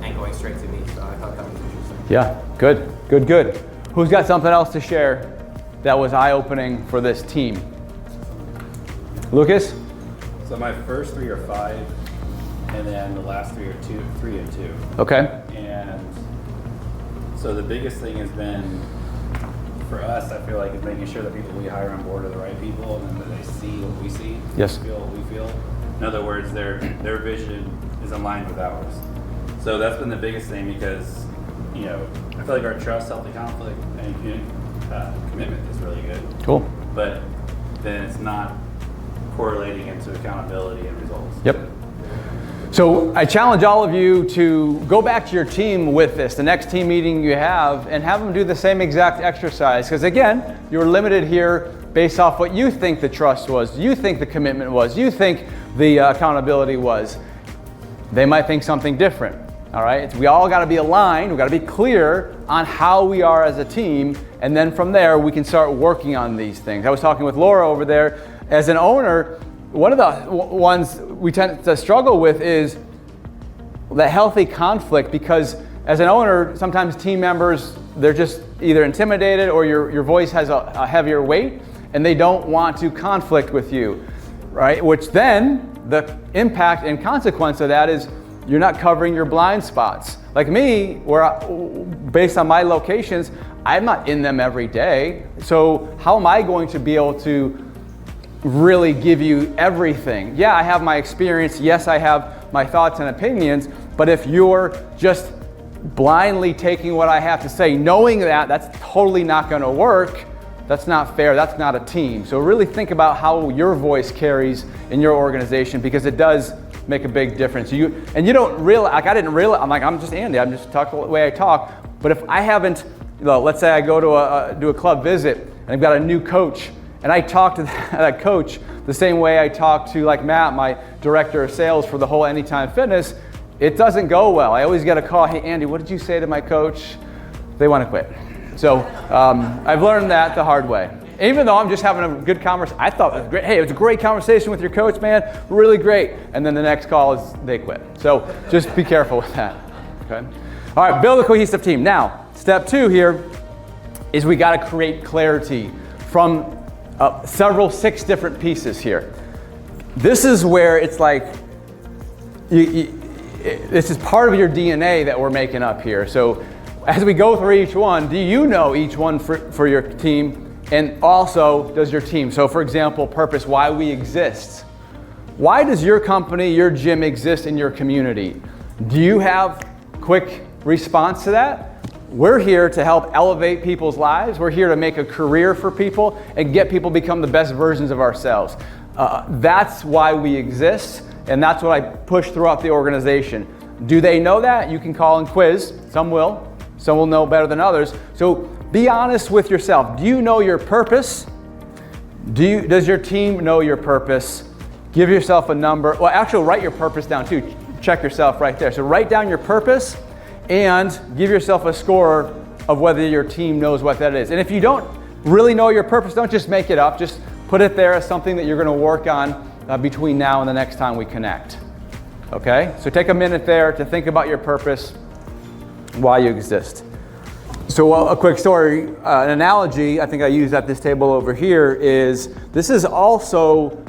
and going straight to me. So I thought that was interesting. Yeah, good, good, good. Who's got something else to share that was eye-opening for this team? Lucas? So my first 3 are 5, and then the last 3 are 3 and 2. Okay. And so the biggest thing has been, for us, I feel like, is making sure that people we hire on board are the right people, and that they see what we see, Yes. feel what we feel. In other words, their vision is aligned with ours. So that's been the biggest thing because, you know, I feel like our trust, healthy conflict, and commitment is really good. Cool. But then it's not correlating into accountability and results. Yep. So I challenge all of you to go back to your team with this, the next team meeting you have, and have them do the same exact exercise. Because again, you're limited here based off what you think the trust was, you think the commitment was, you think the accountability was. They might think something different. All right, we all got to be aligned. We got to be clear on how we are as a team, and then from there we can start working on these things. I was talking with Laura over there. As an owner, one of the ones we tend to struggle with is the healthy conflict, because as an owner, sometimes team members, they're just either intimidated or your voice has a heavier weight and they don't want to conflict with you, right? Which then the impact and consequence of that is you're not covering your blind spots. Like me, based on my locations, I'm not in them every day. So how am I going to be able to really give you everything? Yeah, I have my experience. Yes, I have my thoughts and opinions. But if you're just blindly taking what I have to say, knowing that that's totally not going to work, that's not fair. That's not a team. So really think about how your voice carries in your organization, because it does make a big difference. You don't realize, like I didn't realize, I'm just Andy, I'm just talking the way I talk. But if I haven't, let's say I go to do a club visit and I've got a new coach, and I talk to that coach the same way I talk to like Matt, my director of sales for the whole Anytime Fitness, it doesn't go well. I always get a call, hey Andy, what did you say to my coach? They want to quit. So I've learned that the hard way. Even though I'm just having a good conversation, I thought it was great. Hey, it was a great conversation with your coach, man. Really great. And then the next call is they quit. So just be careful with that. Okay. All right, build a cohesive team. Now, step 2 here is we got to create clarity from 6 different pieces here. This is where it's like, this is part of your DNA that we're making up here. So as we go through each one, do you know each one for your team? And also, does your team? So for example, purpose, why we exist. Why does your company, your gym exist in your community? Do you have quick response to that? We're here to help elevate people's lives. We're here to make a career for people and get people become the best versions of ourselves. That's why we exist, and that's what I push throughout the organization. Do they know that? You can call and quiz. Some will. Some will know better than others. So be honest with yourself. Do you know your purpose? Does your team know your purpose? Give yourself a number. Well, actually, write your purpose down too. Check yourself right there. So write down your purpose and give yourself a score of whether your team knows what that is. And if you don't really know your purpose, don't just make it up. Just put it there as something that you're going to work on between now and the next time we connect. Okay? So take a minute there to think about your purpose, why you exist. So a quick story, an analogy I think I use at this table over here is this is also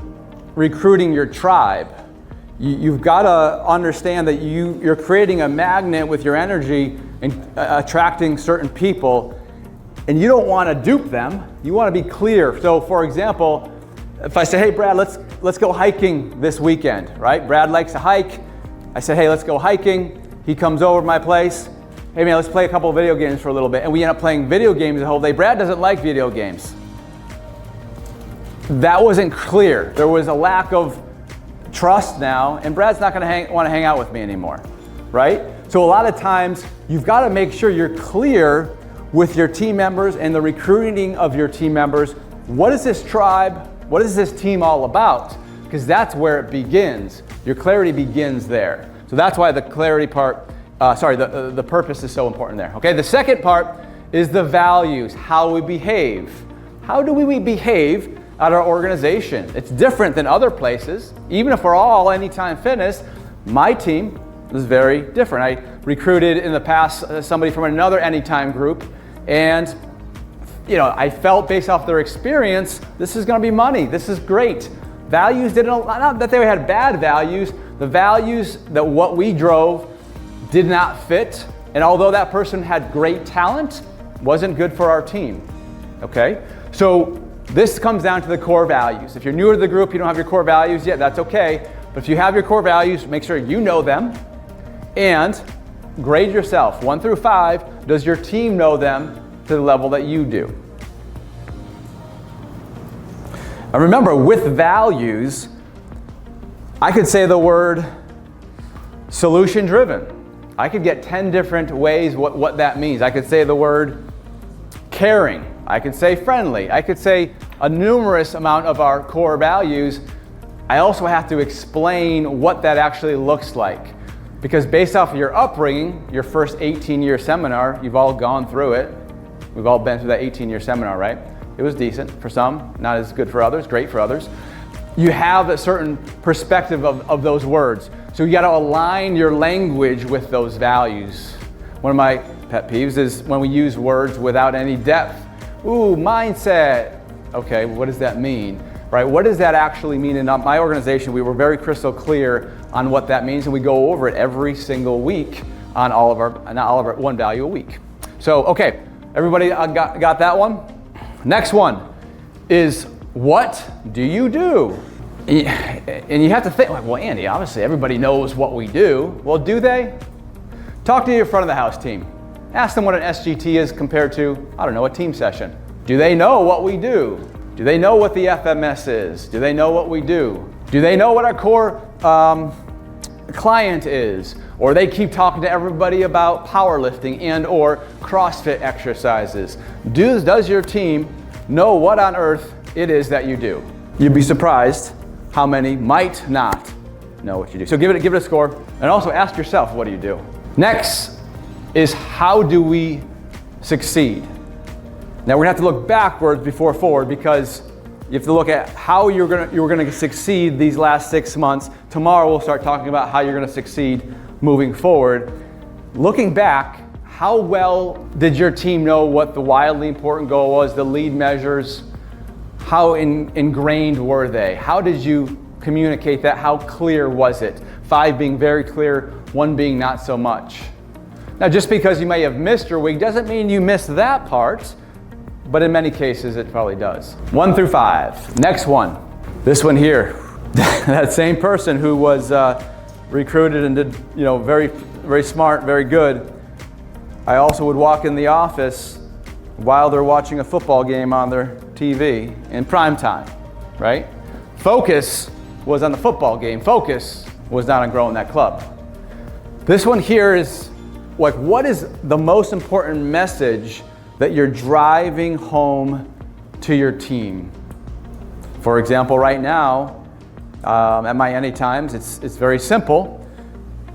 recruiting your tribe. You've got to understand that you're creating a magnet with your energy and attracting certain people, and you don't want to dupe them. You want to be clear. So for example, if I say, hey Brad, let's go hiking this weekend, right? Brad likes to hike. I say, hey, let's go hiking. He comes over to my place. Hey man, let's play a couple of video games for a little bit. And we end up playing video games the whole day. Brad doesn't like video games. That wasn't clear. There was a lack of trust now, and Brad's not gonna want to hang out with me anymore, right? So a lot of times, you've got to make sure you're clear with your team members and the recruiting of your team members. What is this tribe? What is this team all about? Because that's where it begins. Your clarity begins there. So that's why the clarity part, the purpose is so important there. Okay, the second part is the values, how we behave. How do we behave at our organization? It's different than other places. Even if we're all Anytime Fitness, my team is very different. I recruited in the past somebody from another Anytime group, and I felt based off their experience, this is going to be money. This is great. Values not that they had bad values. The values that what we drove did not fit, and although that person had great talent, wasn't good for our team. Okay, so this comes down to the core values. If you're newer to the group, you don't have your core values yet, that's okay. But if you have your core values, make sure you know them and grade yourself 1 through 5. Does your team know them to the level that you do? And remember, with values, I could say the word solution driven. I could get 10 different ways what that means. I could say the word caring. I could say friendly. I could say a numerous amount of our core values. I also have to explain what that actually looks like. Because based off of your upbringing, your first 18-year seminar, you've all gone through it. We've all been through that 18-year seminar, right? It was decent for some, not as good for others, great for others. You have a certain perspective of those words. So you got to align your language with those values. One of my pet peeves is when we use words without any depth. Ooh, mindset. Okay, what does that mean? Right? What does that actually mean? In my organization, we were very crystal clear on what that means, and we go over it every single week on all of our one value a week. So, okay, everybody got that one? Next one is, what do you do? And you have to think, like, well, Andy, obviously everybody knows what we do. Well, do they? Talk to your front of the house team. Ask them what an SGT is compared to, I don't know, a team session. Do they know what we do? Do they know what the FMS is? Do they know what we do? Do they know what our core client is? Or they keep talking to everybody about powerlifting and or CrossFit exercises. Does your team know what on earth it is that you do? You'd be surprised how many might not know what you do. So give it a score, and also ask yourself, what do you do? Next is, how do we succeed? Now we're gonna have to look backwards before forward, because you have to look at how you're gonna succeed these last 6 months. Tomorrow we'll start talking about how you're gonna succeed moving forward. Looking back, how well did your team know what the wildly important goal was, the lead measures? How ingrained were they? How did you communicate that? How clear was it? 5 being very clear, 1 being not so much. Now, just because you may have missed your week doesn't mean you missed that part, but in many cases it probably does. 1 through 5. Next one. This one here. That same person who was recruited and did, very, very smart, very good. I also would walk in the office while they're watching a football game on their TV in prime time, right? Focus was on the football game. Focus was not on growing that club. This one here is like, what is the most important message that you're driving home to your team? For example, right now, at my Anytimes, it's very simple.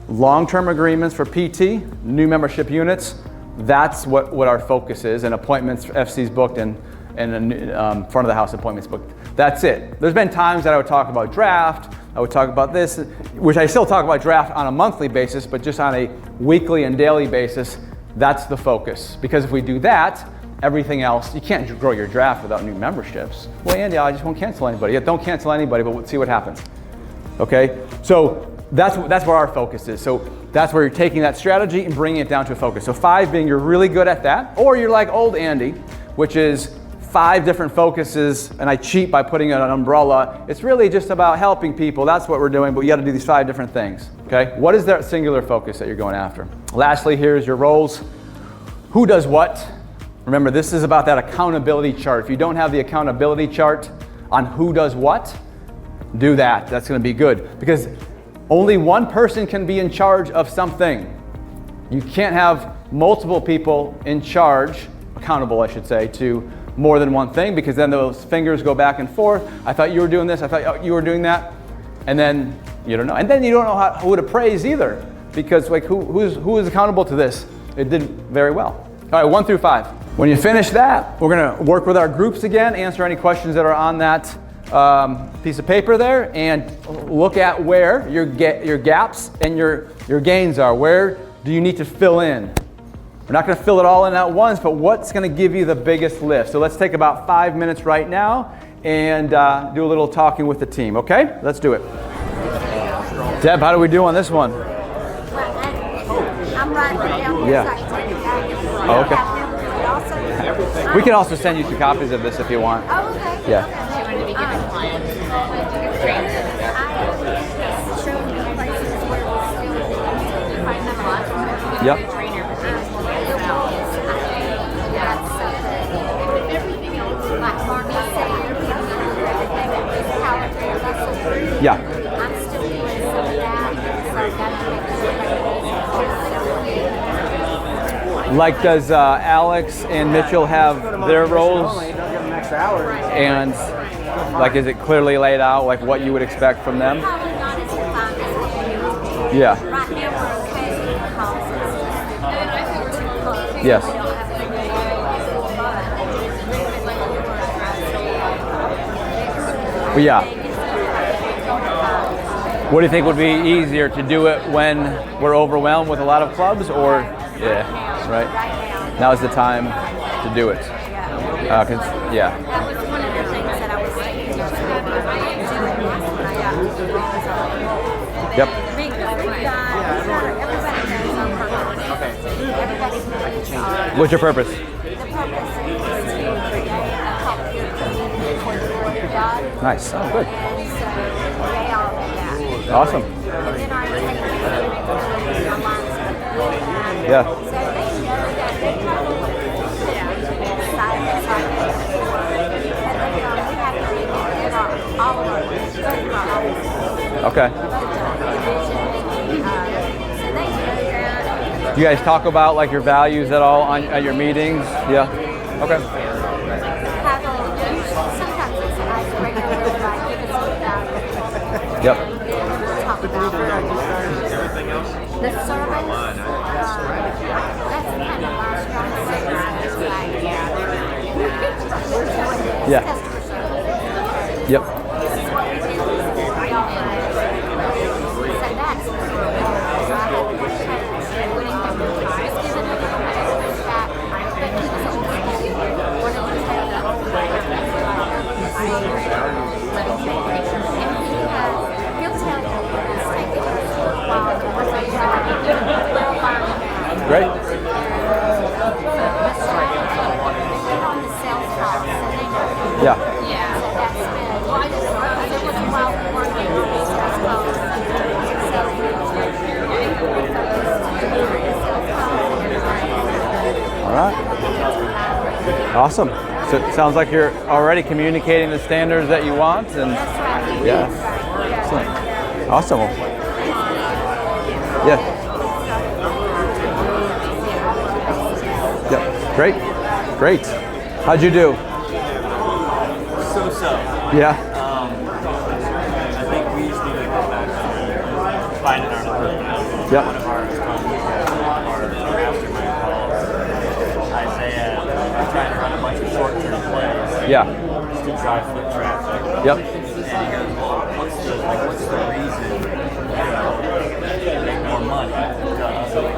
Long-term agreements for PT, new membership units, that's what our focus is, and appointments, FC's booked, and front of the house appointments booked. That's it. There's been times that I would talk about draft, I would talk about this, which I still talk about draft on a monthly basis, but just on a weekly and daily basis, That's the focus. Because if we do that, everything else, you can't grow your draft without new memberships. Well, Andy, I just won't cancel anybody. Yeah, don't cancel anybody, but we'll see what happens. Okay? So that's where our focus is. So that's where you're taking that strategy and bringing it down to a focus. So 5 being you're really good at that, or you're like old Andy, which is 5 different focuses, and I cheat by putting it on an umbrella. It's really just about helping people. That's what we're doing, but you got to do these 5 different things. Okay? What is that singular focus that you're going after? Lastly, here's your roles. Who does what? Remember, this is about that accountability chart. If you don't have the accountability chart on who does what, do that. That's going to be good, because only one person can be in charge of something. You can't have multiple people in charge, accountable I should say, to more than one thing, because then those fingers go back and forth. I thought you were doing this, I thought you were doing that, and then you don't know. And then you don't know who to praise either, because like who is accountable to this? It did very well. All right, 1 through 5. When you finish that, we're going to work with our groups again, answer any questions that are on that piece of paper there, and look at where your gaps and your gains are. Where do you need to fill in? We're not going to fill it all in at once, but what's going to give you the biggest lift? So let's take about 5 minutes right now and do a little talking with the team, okay? Let's do it. Deb, how do we do on this one? I'm writing down. Yeah. Oh, okay. We can also send you 2 copies of this if you want. Oh, okay. Yeah. You want to be given clients, train them. Find them a lot. Yep. Trainer. Yeah. I'm still doing some of that, so I've got to make sure that Like, does Alex and Mitchell have their roles? And like, is it clearly laid out, like what you would expect from them? probably not as defined as what we do. Yeah. Right now we're okay because it's too close. Yes. We don't have to do Well, yeah. What do you think would be easier, to do it when we're overwhelmed with a lot of clubs, or yeah, right? Now's the time to do it. 'Cause, yeah. That was one of the things that I was thinking. Yep. What's your purpose? The purpose is to create a healthier community for your job. Nice. Oh, good. And so they all do that. Awesome. And then I think Yeah. so they know that they probably side by side. And then we have to be in all of our Okay. so they know that. Do you guys talk about like your values at all at your meetings? Yeah. Okay. Sometimes it's an icebreaker where like give us some values. Yep. Talk about the service. That's kind of our strong suit. Yeah. Customer service. Yep. This is what we do. This is what we offer. So that's so I have a good chance of winning them. Just giving them a little that, but he was old school. One of the things that he'll tell you it's taken us a while to we'll find out. Great. The strategy on the sales calls, so they know. Yeah. So that's been, there was a while working on these sales calls. So All right. Awesome. So it sounds like you're already communicating the standards that you want, and yeah. Excellent. Awesome. Yeah. Yep. Great. Great. How'd you do? So. Yeah. I think we just need to get back to finding our purpose. Yep. One of ours comes our mastermind calls. Isaiah, we're trying to run a bunch of short-term plays. Yeah. Just to drive foot traffic. Yep. And he goes, well, what's the reason to make more money? I was like, okay,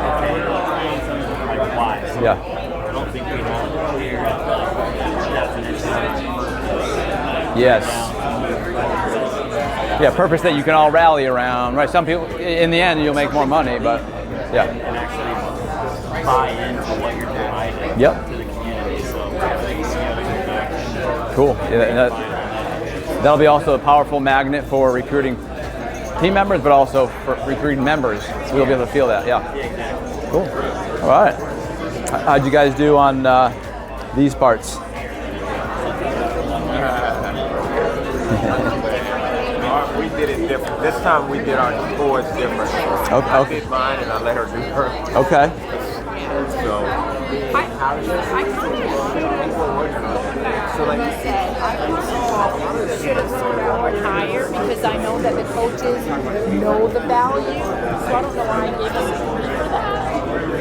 like why? Yeah. I don't think we have clear definition. Yes. Yeah, purpose that you can all rally around, right? Some people, in the end, you'll make more money, but yeah. And actually buy into what you're providing Yep. to the community. So I think it's the Cool. Yeah, that'll be also a powerful magnet for recruiting team members, but also for recruiting members. So we'll be able to feel that. Yeah. Cool. All right. How'd you guys do on these parts? We did it different. This time we did our scores different. Okay. I did mine and I let her do her. Okay. So, So like you said, I should have scored higher because I know that the coaches know the value. So I don't know why I gave them for that.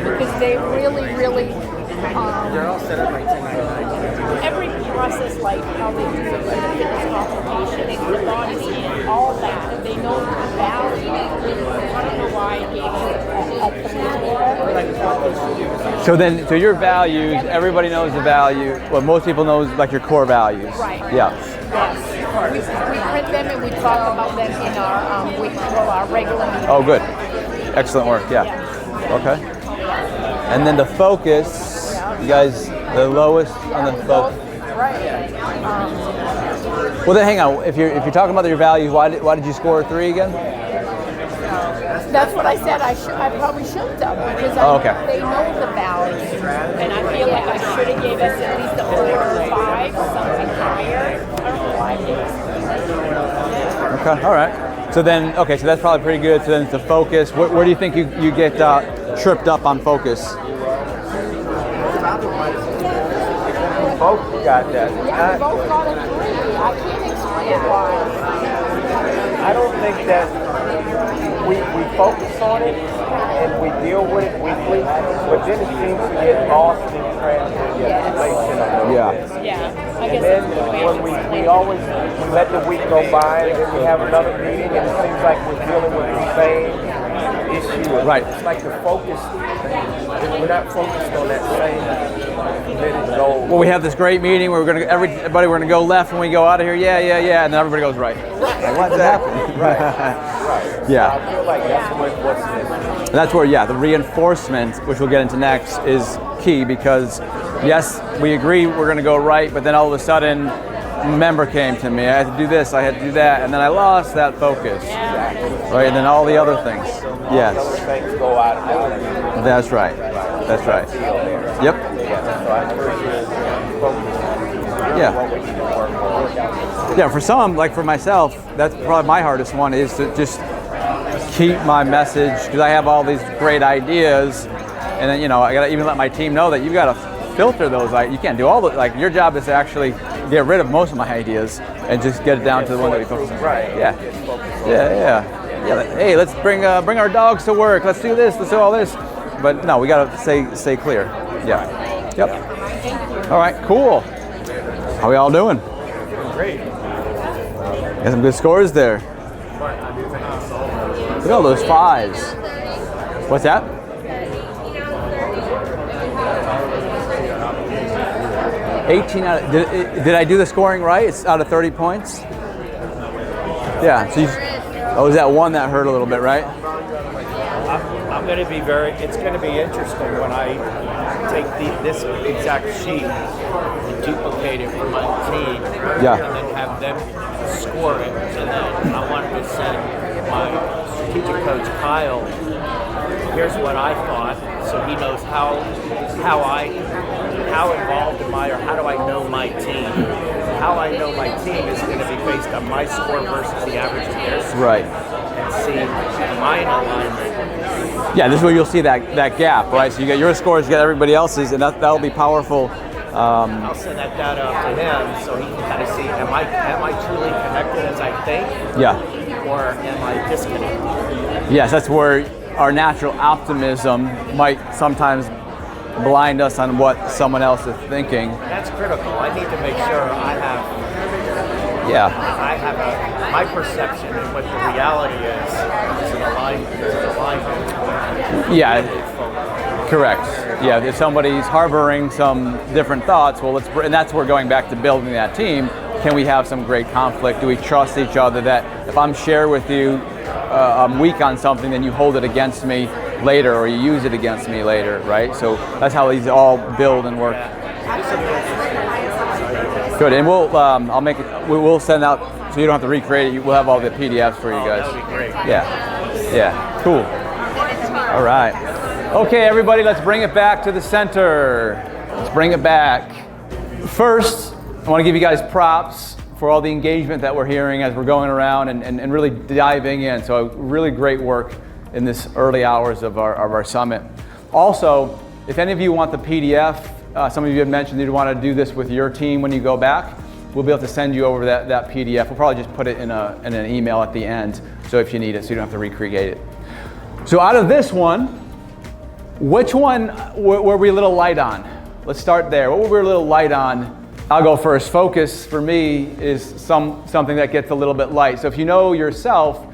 Because they really, They're all set up like 1099. every process, like how they do it, like the fitness consultation, the body scan, all that, they know the value. I don't know why I gave them a 3. So your values, everybody knows the value. Well, most people know like your core values. Right. Yeah. Yes. We print them and we talk about them in our regular meetings. Oh, good. Excellent work. Yeah. Okay. And then the focus, you guys, the lowest on the focus. Right. Well, then hang on. If you're talking about your values, why did you score a 3 again? That's what I said. I probably shouldn't have because they know the value, and I feel like I should have gave us at least a 4 or 5, something higher. I don't know why I gave us. Okay. All right. So then, okay. So that's probably pretty good. So then it's the focus. Where do you think you get tripped up on focus? both got that. Yeah, we both got a 3. I can't explain why. I don't think that we focus on it and we deal with it weekly, but then it seems to get lost in translation of those. Yeah, I guess and then when we always let the week go by and then we have another meeting and it seems like we're dealing with the same issue. Right. It's like the focus, we're not focused on that same committed goal. Well, we have this great meeting where we're gonna go left when we go out of here. Yeah, and then everybody goes right. Like, what happened? Right. Yeah. I feel like that's what's missing. And that's where, the reinforcement, which we'll get into next, is key because, yes, we agree we're going to go right, but then all of a sudden, a member came to me. I had to do this, I had to do that, and then I lost that focus. Right, and then all the other things. Yes. Those things go out of order. That's right. That's right. Yep. Yeah, for some, like for myself, that's probably my hardest one is to just keep my message because I have all these great ideas, and then I gotta even let my team know that you've got to filter those. Like you can't do all the your job is to actually get rid of most of my ideas and just get it down to the one that we focus on. Right. Yeah. Hey, let's bring our dogs to work. Let's do this. Let's do all this. But no, we gotta stay clear. Yeah. Yep. All right. Cool. How we all doing? Great. Got some good scores there. Look at all those 5s. What's that? Did I do the scoring right? It's out of 30 points? Yeah. So is that one that hurt a little bit, right? I'm going to be it's going to be interesting when I take this exact sheet and duplicate it for my team. Yeah. And then have them score it. And then I wanted to send my strategic coach, Kyle, here's what I thought. So he knows how involved am I, or how do I know my team? How I know my team is going to be based on my score versus the average of their score. Right. And see mine alignment. Yeah, this is where you'll see that gap, right? So you got your scores, you got everybody else's, and that'll be powerful. I'll send that data up to him so he can kind of see, am I truly connected as I think? Yeah. Or am I disconnected? Yes, that's where our natural optimism might sometimes blind us on what someone else is thinking. That's critical. I need to make sure I have my perception and what the reality is an alignment. Yeah. Correct. Yeah, if somebody's harboring some different thoughts, well, and that's where going back to building that team. Can we have some great conflict? Do we trust each other that if I'm share with you, I'm weak on something, then you hold it against me later, or you use it against me later, right? So that's how these all build and work. Good, and I'll make it. We'll send out so you don't have to recreate it. We'll have all the PDFs for you guys. That'd be great. Yeah, cool. All right. Okay, everybody, let's bring it back to the center. Let's bring it back. First, I want to give you guys props for all the engagement that we're hearing as we're going around and really diving in. So really great work in this early hours of our summit. Also, if any of you want the PDF, some of you had mentioned you'd want to do this with your team when you go back, we'll be able to send you over that PDF. We'll probably just put it in an email at the end, so if you need it, so you don't have to recreate it. So out of this one, which one were we a little light on? Let's start there. What were we a little light on? I'll go first. Focus for me is something that gets a little bit light. So if you know yourself,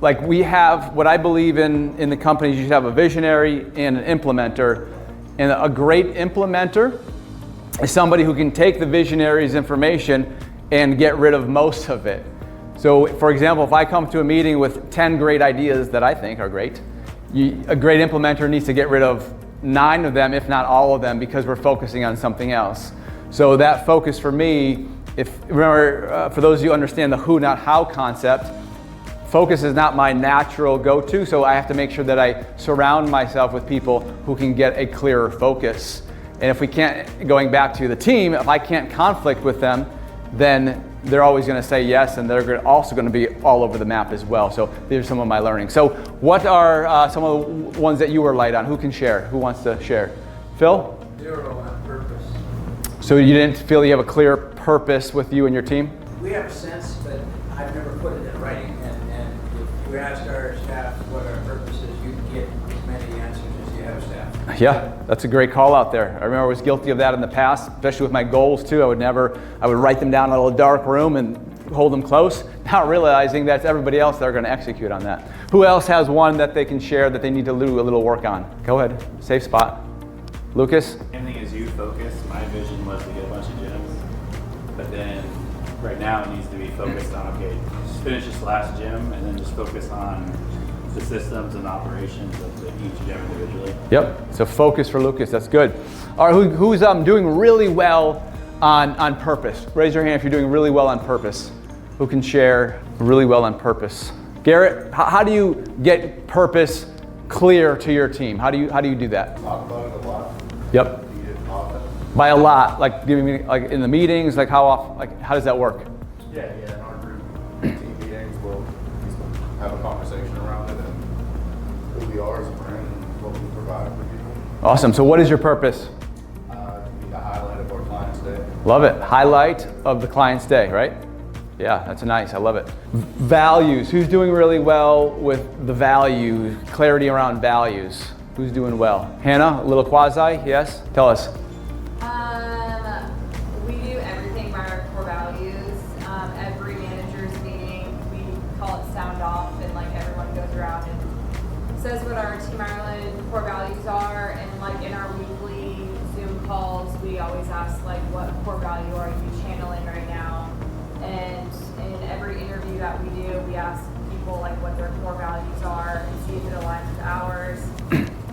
like we have what I believe in the companies, you should have a visionary and an implementer. And a great implementer is somebody who can take the visionary's information and get rid of most of it. So for example, if I come to a meeting with 10 great ideas that I think are great, a great implementer needs to get rid of 9 of them, if not all of them, because we're focusing on something else. So that focus for me, remember, for those of you who understand the who, not how concept, focus is not my natural go-to, so I have to make sure that I surround myself with people who can get a clearer focus. And if we can't, going back to the team, if I can't conflict with them, then they're always going to say yes, and they're also going to be all over the map as well. So these are some of my learning. So what are some of the ones that you were light on? Who can share? Who wants to share? Phil? 0 on purpose. So you didn't feel you have a clear purpose with you and your team? We have a sense, but I've never put it in writing. And if you ask our staff what our purpose is, you can get as many answers as you have staff. Yeah, that's a great call out there. I remember I was guilty of that in the past, especially with my goals too. I would write them down in a little dark room and hold them close, not realizing that's everybody else that are going to execute on that. Who else has one that they can share that they need to do a little work on? Go ahead, safe spot. Lucas? Same thing as you, focus. My vision was to get a bunch of gyms, but then right now it needs to be focused on, okay, just finish this last gym and then just focus on the systems and operations of each gym individually. Yep, so focus for Lucas, that's good. All right, who's doing really well on purpose? Raise your hand if you're doing really well on purpose. Who can share really well on purpose? Garrett, how do you get purpose clear to your team? How do you do that? Talk about it a lot. Yep. Eat it often. By a lot, like giving me like in the meetings, like how often, like how does that work? Yeah, in our group team meetings, we'll have a conversation around it and who we are as a brand and what we provide for people. Awesome. So what is your purpose? To be the highlight of our client's day. Love it. Highlight of the client's day, right? Yeah, that's nice. I love it. Values. Who's doing really well with the values? Clarity around values. Who's doing well? Hannah, a little quasi, yes? Tell us. We do everything by our core values. Every manager's meeting, we call it sound off, and like everyone goes around and says what our Team Ireland core values are. And like in our weekly Zoom calls, we always ask like, what core value are you channeling right now? And in every interview that we do, we ask people like what their core values are and see if it aligns with ours.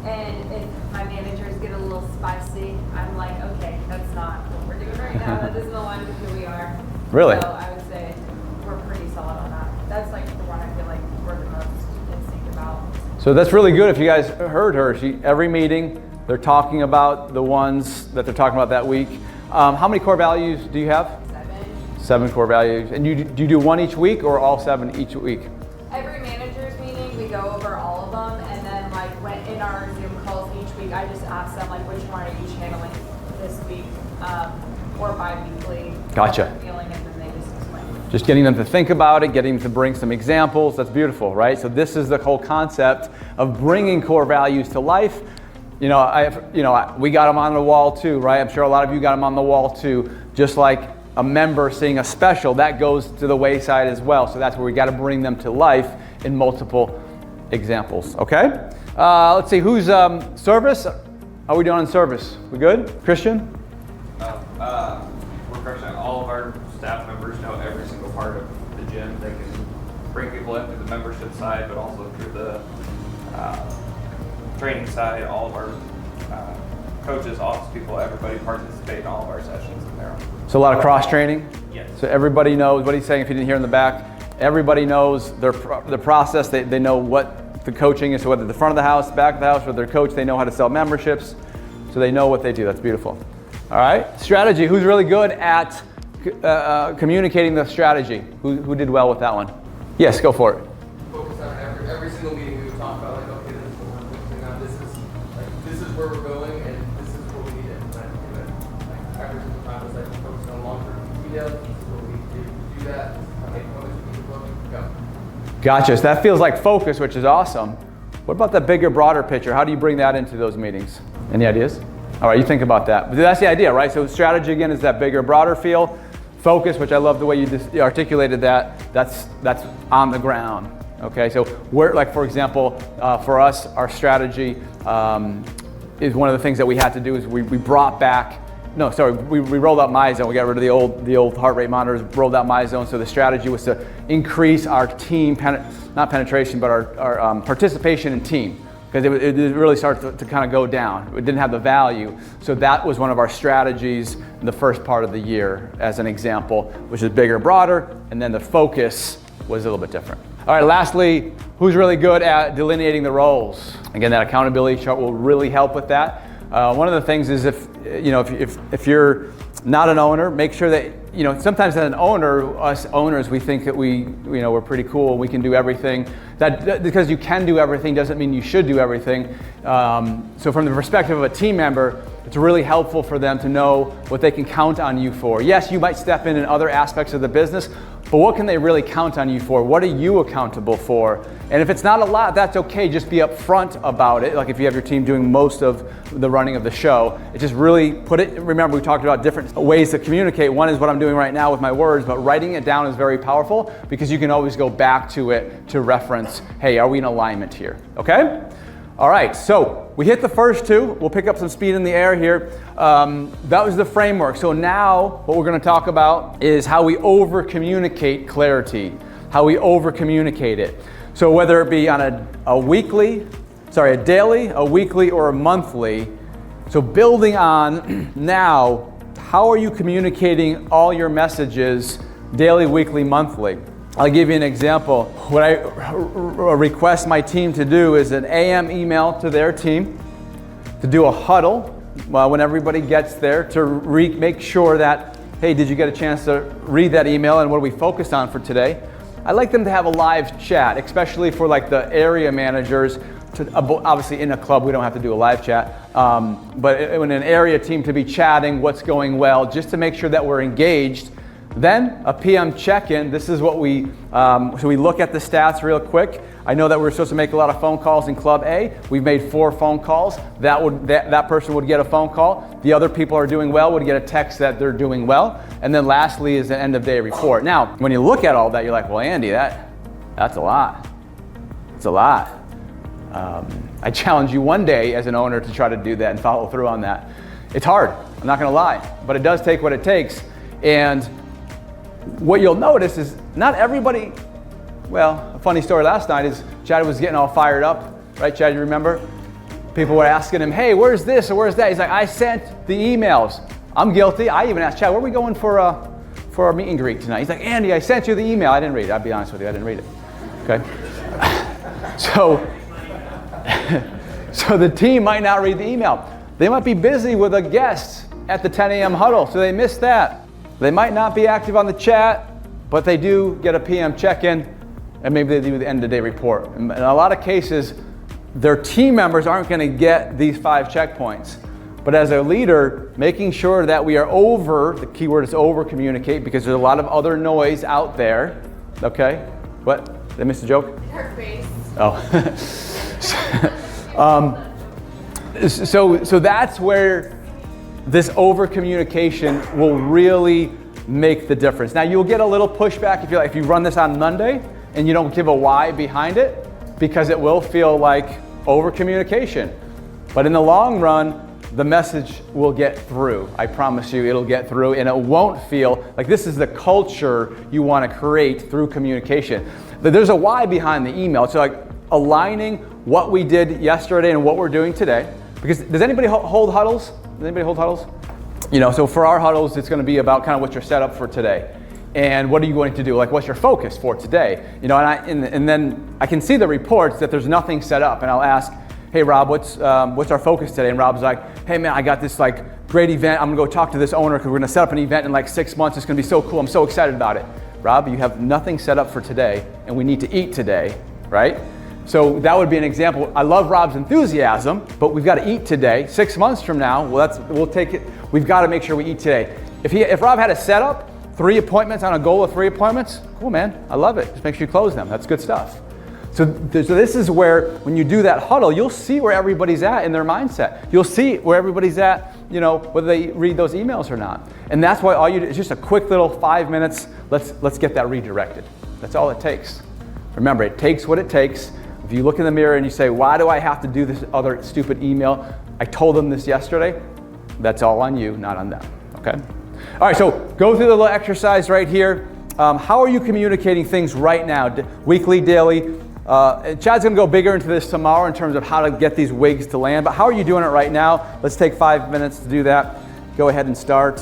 And if my managers get a little spicy, I'm like, okay, that's not what we're doing right now. That doesn't align with who we are. Really? So I would say we're pretty solid on that. That's like the one I feel like we're the most in sync about. So that's really good. If you guys heard her, every meeting, they're talking about the ones that they're talking about that week. How many core values do you have? 7 core values. And do you do one each week or all 7 each week? Every manager's meeting, we go over all of them, and then like when in our Zoom calls each week, I just ask them like, which one are you channeling this week, or bi-weekly? Gotcha. Feeling, and then they just explain. Just getting them to think about it, getting them to bring some examples. That's beautiful, right? So this is the whole concept of bringing core values to life. We got them on the wall too, right? I'm sure a lot of you got them on the wall too. Just like a member seeing a special, that goes to the wayside as well. So that's where we got to bring them to life in multiple examples. Okay. Let's see who's service. How are we doing on service? We good? Christian? We're crushing it. All of our staff members know every single part of the gym. They can bring people in through the membership side, but also through the training side. All of our coaches, office people, everybody participate in all of our sessions in there. So a lot of cross training? Yes. So everybody knows what he's saying if you didn't hear in the back. Everybody knows the process. They know what the coaching is. So whether the front of the house, back of the house, with their coach, they know how to sell memberships. So they know what they do. That's beautiful. All right. Strategy. Who's really good at communicating the strategy? Who did well with that one? Yes, go for it. Focus on every single meeting we would talk about, like, okay, this is what we're focusing on, this is where we're going, and this is what we need to implement. Like, every single time it's like focusing on long-term details, this is what we need to do that, this is how many points we need to book, go. Gotcha. So that feels like focus, which is awesome. What about the bigger, broader picture? How do you bring that into those meetings? Any ideas? All right, you think about that. But that's the idea, right? So strategy, again, is that bigger, broader feel. Focus, which I love the way you articulated that, that's on the ground. Okay, so we're, like, for example, for us, our strategy is one of the things that we had to do is we brought back, we rolled out MyZone. We got rid of the old heart rate monitors, rolled out MyZone. So the strategy was to increase our team, not penetration, but our participation in team. Because it really started to kind of go down. It didn't have the value. So that was one of our strategies in the first part of the year, as an example, which is bigger, broader, and then the focus was a little bit different. All right, lastly, who's really good at delineating the roles? Again, that accountability chart will really help with that. One of the things is if you're not an owner, make sure that, sometimes as an owner, us owners, we think that we're pretty cool, we can do everything. That because you can do everything doesn't mean you should do everything. So from the perspective of a team member, it's really helpful for them to know what they can count on you for. Yes, you might step in other aspects of the business, but what can they really count on you for? What are you accountable for? And if it's not a lot, that's okay. Just be upfront about it. Like if you have your team doing most of the running of the show, it just really remember we talked about different ways to communicate. One is what I'm doing right now with my words, but writing it down is very powerful because you can always go back to it to reference, hey, are we in alignment here? Okay? All right, so we hit the first two. We'll pick up some speed in the air here. That was the framework. So now what we're going to talk about is how we over-communicate clarity, how we over-communicate it. So whether it be on a daily, a weekly, or a monthly. So building on now, how are you communicating all your messages daily, weekly, monthly? I'll give you an example. What I request my team to do is an AM email to their team, to do a huddle when everybody gets there, to make sure that, hey, did you get a chance to read that email and what are we focused on for today? I like them to have a live chat, especially for like the area managers. Obviously in a club, we don't have to do a live chat, but in an area team to be chatting what's going well, just to make sure that we're engaged. Then a PM check-in. This is what so we look at the stats real quick. I know that we're supposed to make a lot of phone calls in Club A. We've made 4 phone calls. That person would get a phone call. The other people are doing well would get a text that they're doing well. And then lastly is an end of day report. Now, when you look at all that, you're like, well, Andy, that's a lot. It's a lot. I challenge you one day as an owner to try to do that and follow through on that. It's hard, I'm not gonna lie, but it does take what it takes. And what you'll notice is not everybody, a funny story last night is Chad was getting all fired up, right, Chad, you remember? People were asking him, hey, where's this or where's that? He's like, I sent the emails. I'm guilty. I even asked Chad, where are we going for our meet and greet tonight? He's like, Andy, I sent you the email. I didn't read it, I'll be honest with you, I didn't read it, okay? So the team might not read the email. They might be busy with a guest at the 10 a.m. huddle, so they missed that. They might not be active on the chat, but they do get a PM check-in, and maybe they do the end of the day report. In a lot of cases, their team members aren't going to get these 5 checkpoints. But as a leader, making sure that we are the keyword is over-communicate, because there's a lot of other noise out there. Okay? What? Did I miss a joke? Her face. Oh. So that's where this over-communication will really make the difference. Now you'll get a little pushback if you run this on Monday and you don't give a why behind it, because it will feel like over-communication. But in the long run, the message will get through. I promise you it'll get through, and it won't feel like this is the culture you want to create through communication. There's a why behind the email. It's like aligning what we did yesterday and what we're doing today. Because does anybody hold huddles? Does anybody hold huddles? You know, so for our huddles, it's going to be about kind of what you're set up for today. And what are you going to do? Like, what's your focus for today? You know, and then I can see the reports that there's nothing set up, and I'll ask, hey Rob, what's our focus today? And Rob's like, hey man, I got this like great event. I'm gonna go talk to this owner because we're gonna set up an event in like 6 months. It's gonna be so cool. I'm so excited about it. Rob, you have nothing set up for today, and we need to eat today, right? So that would be an example. I love Rob's enthusiasm, but we've got to eat today. 6 months from now, we'll take it. We've got to make sure we eat today. If Rob had a setup, 3 appointments on a goal of 3 appointments, cool man, I love it. Just make sure you close them. That's good stuff. So this is where, when you do that huddle, you'll see where everybody's at in their mindset. You'll see where everybody's at, you know, whether they read those emails or not. And that's why all you do is just a quick little 5 minutes. Let's get that redirected. That's all it takes. Remember, it takes what it takes. If you look in the mirror and you say, why do I have to do this other stupid email? I told them this yesterday. That's all on you, not on them, okay? All right, so go through the little exercise right here. How are you communicating things right now, weekly, daily? Chad's gonna go bigger into this tomorrow in terms of how to get these wigs to land, but how are you doing it right now? Let's take 5 minutes to do that. Go ahead and start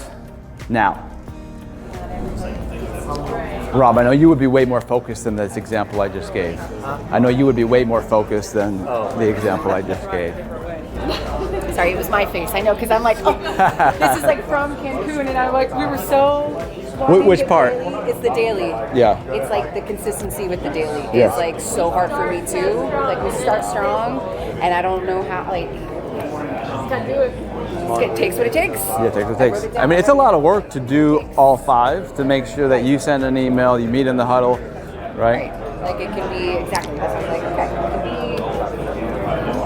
now. Rob, I know you would be way more focused than this example I just gave. I know you would be way more focused than the example I just gave. Sorry, it was my face. I know, because I'm like, oh, this is like from Cancun, and I'm like, we were so. Which part? It's the daily. Yeah. It's like the consistency with the daily Yeah. is like so hard for me too. Like we start strong, and I don't know how. Like, just gotta do it. It takes what it takes. Yeah, it takes what it takes. I mean, it's a lot of work to do all 5 to make sure that you send an email, you meet in the huddle, right? Like it can be exactly. That's what I was like. Okay, it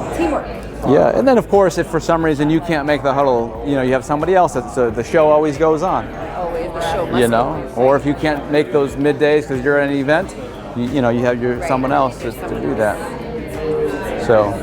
can be teamwork. Yeah, and then of course, if for some reason you can't make the huddle, you know, you have somebody else. That's the show always goes on. Always the show. Must You know, or if you can't make those middays because you're at an event, you know, you have someone else to do that. So,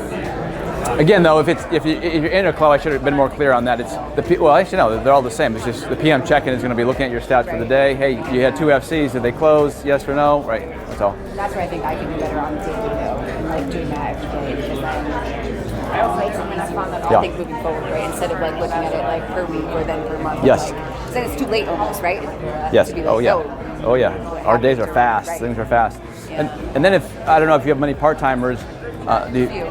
again, though, if you're in a club, I should have been more clear on that. It's well, actually no, they're all the same. It's just the PM check-in is going to be looking at your stats for the day. Hey, you had 2 FCs. Did they close? Yes or no? Right. That's all. That's where I think I can be better on daily though, and like doing that every day because I also like something I found that I'll think moving forward, right? Instead of like looking at it like per week or then per month. Yes. Like, then it's too late almost, right? Yes. To be like, Oh yeah. Oh yeah. Our days are fast. Right. Things are fast. And then if I don't know if you have many part-timers,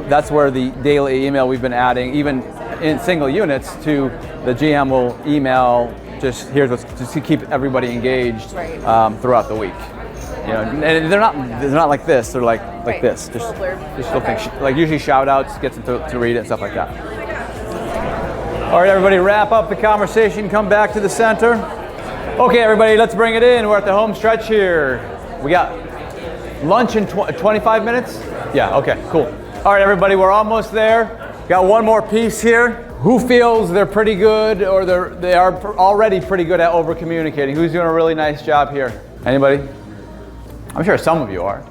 that's where the daily email we've been adding, even in single units, to the GM will email just here's what's just to keep everybody engaged throughout the week. You know, and they're not like this. They're like this. Just little things, like usually shout outs, gets them to read it and stuff like that. All right, everybody, wrap up the conversation. Come back to the center. Okay, everybody, let's bring it in. We're at the home stretch here. We got lunch in 25 minutes. Yeah. Okay. Cool. All right, everybody, we're almost there. Got one more piece here. Who feels they're pretty good, or they are already pretty good at over communicating? Who's doing a really nice job here? Anybody? I'm sure some of you are.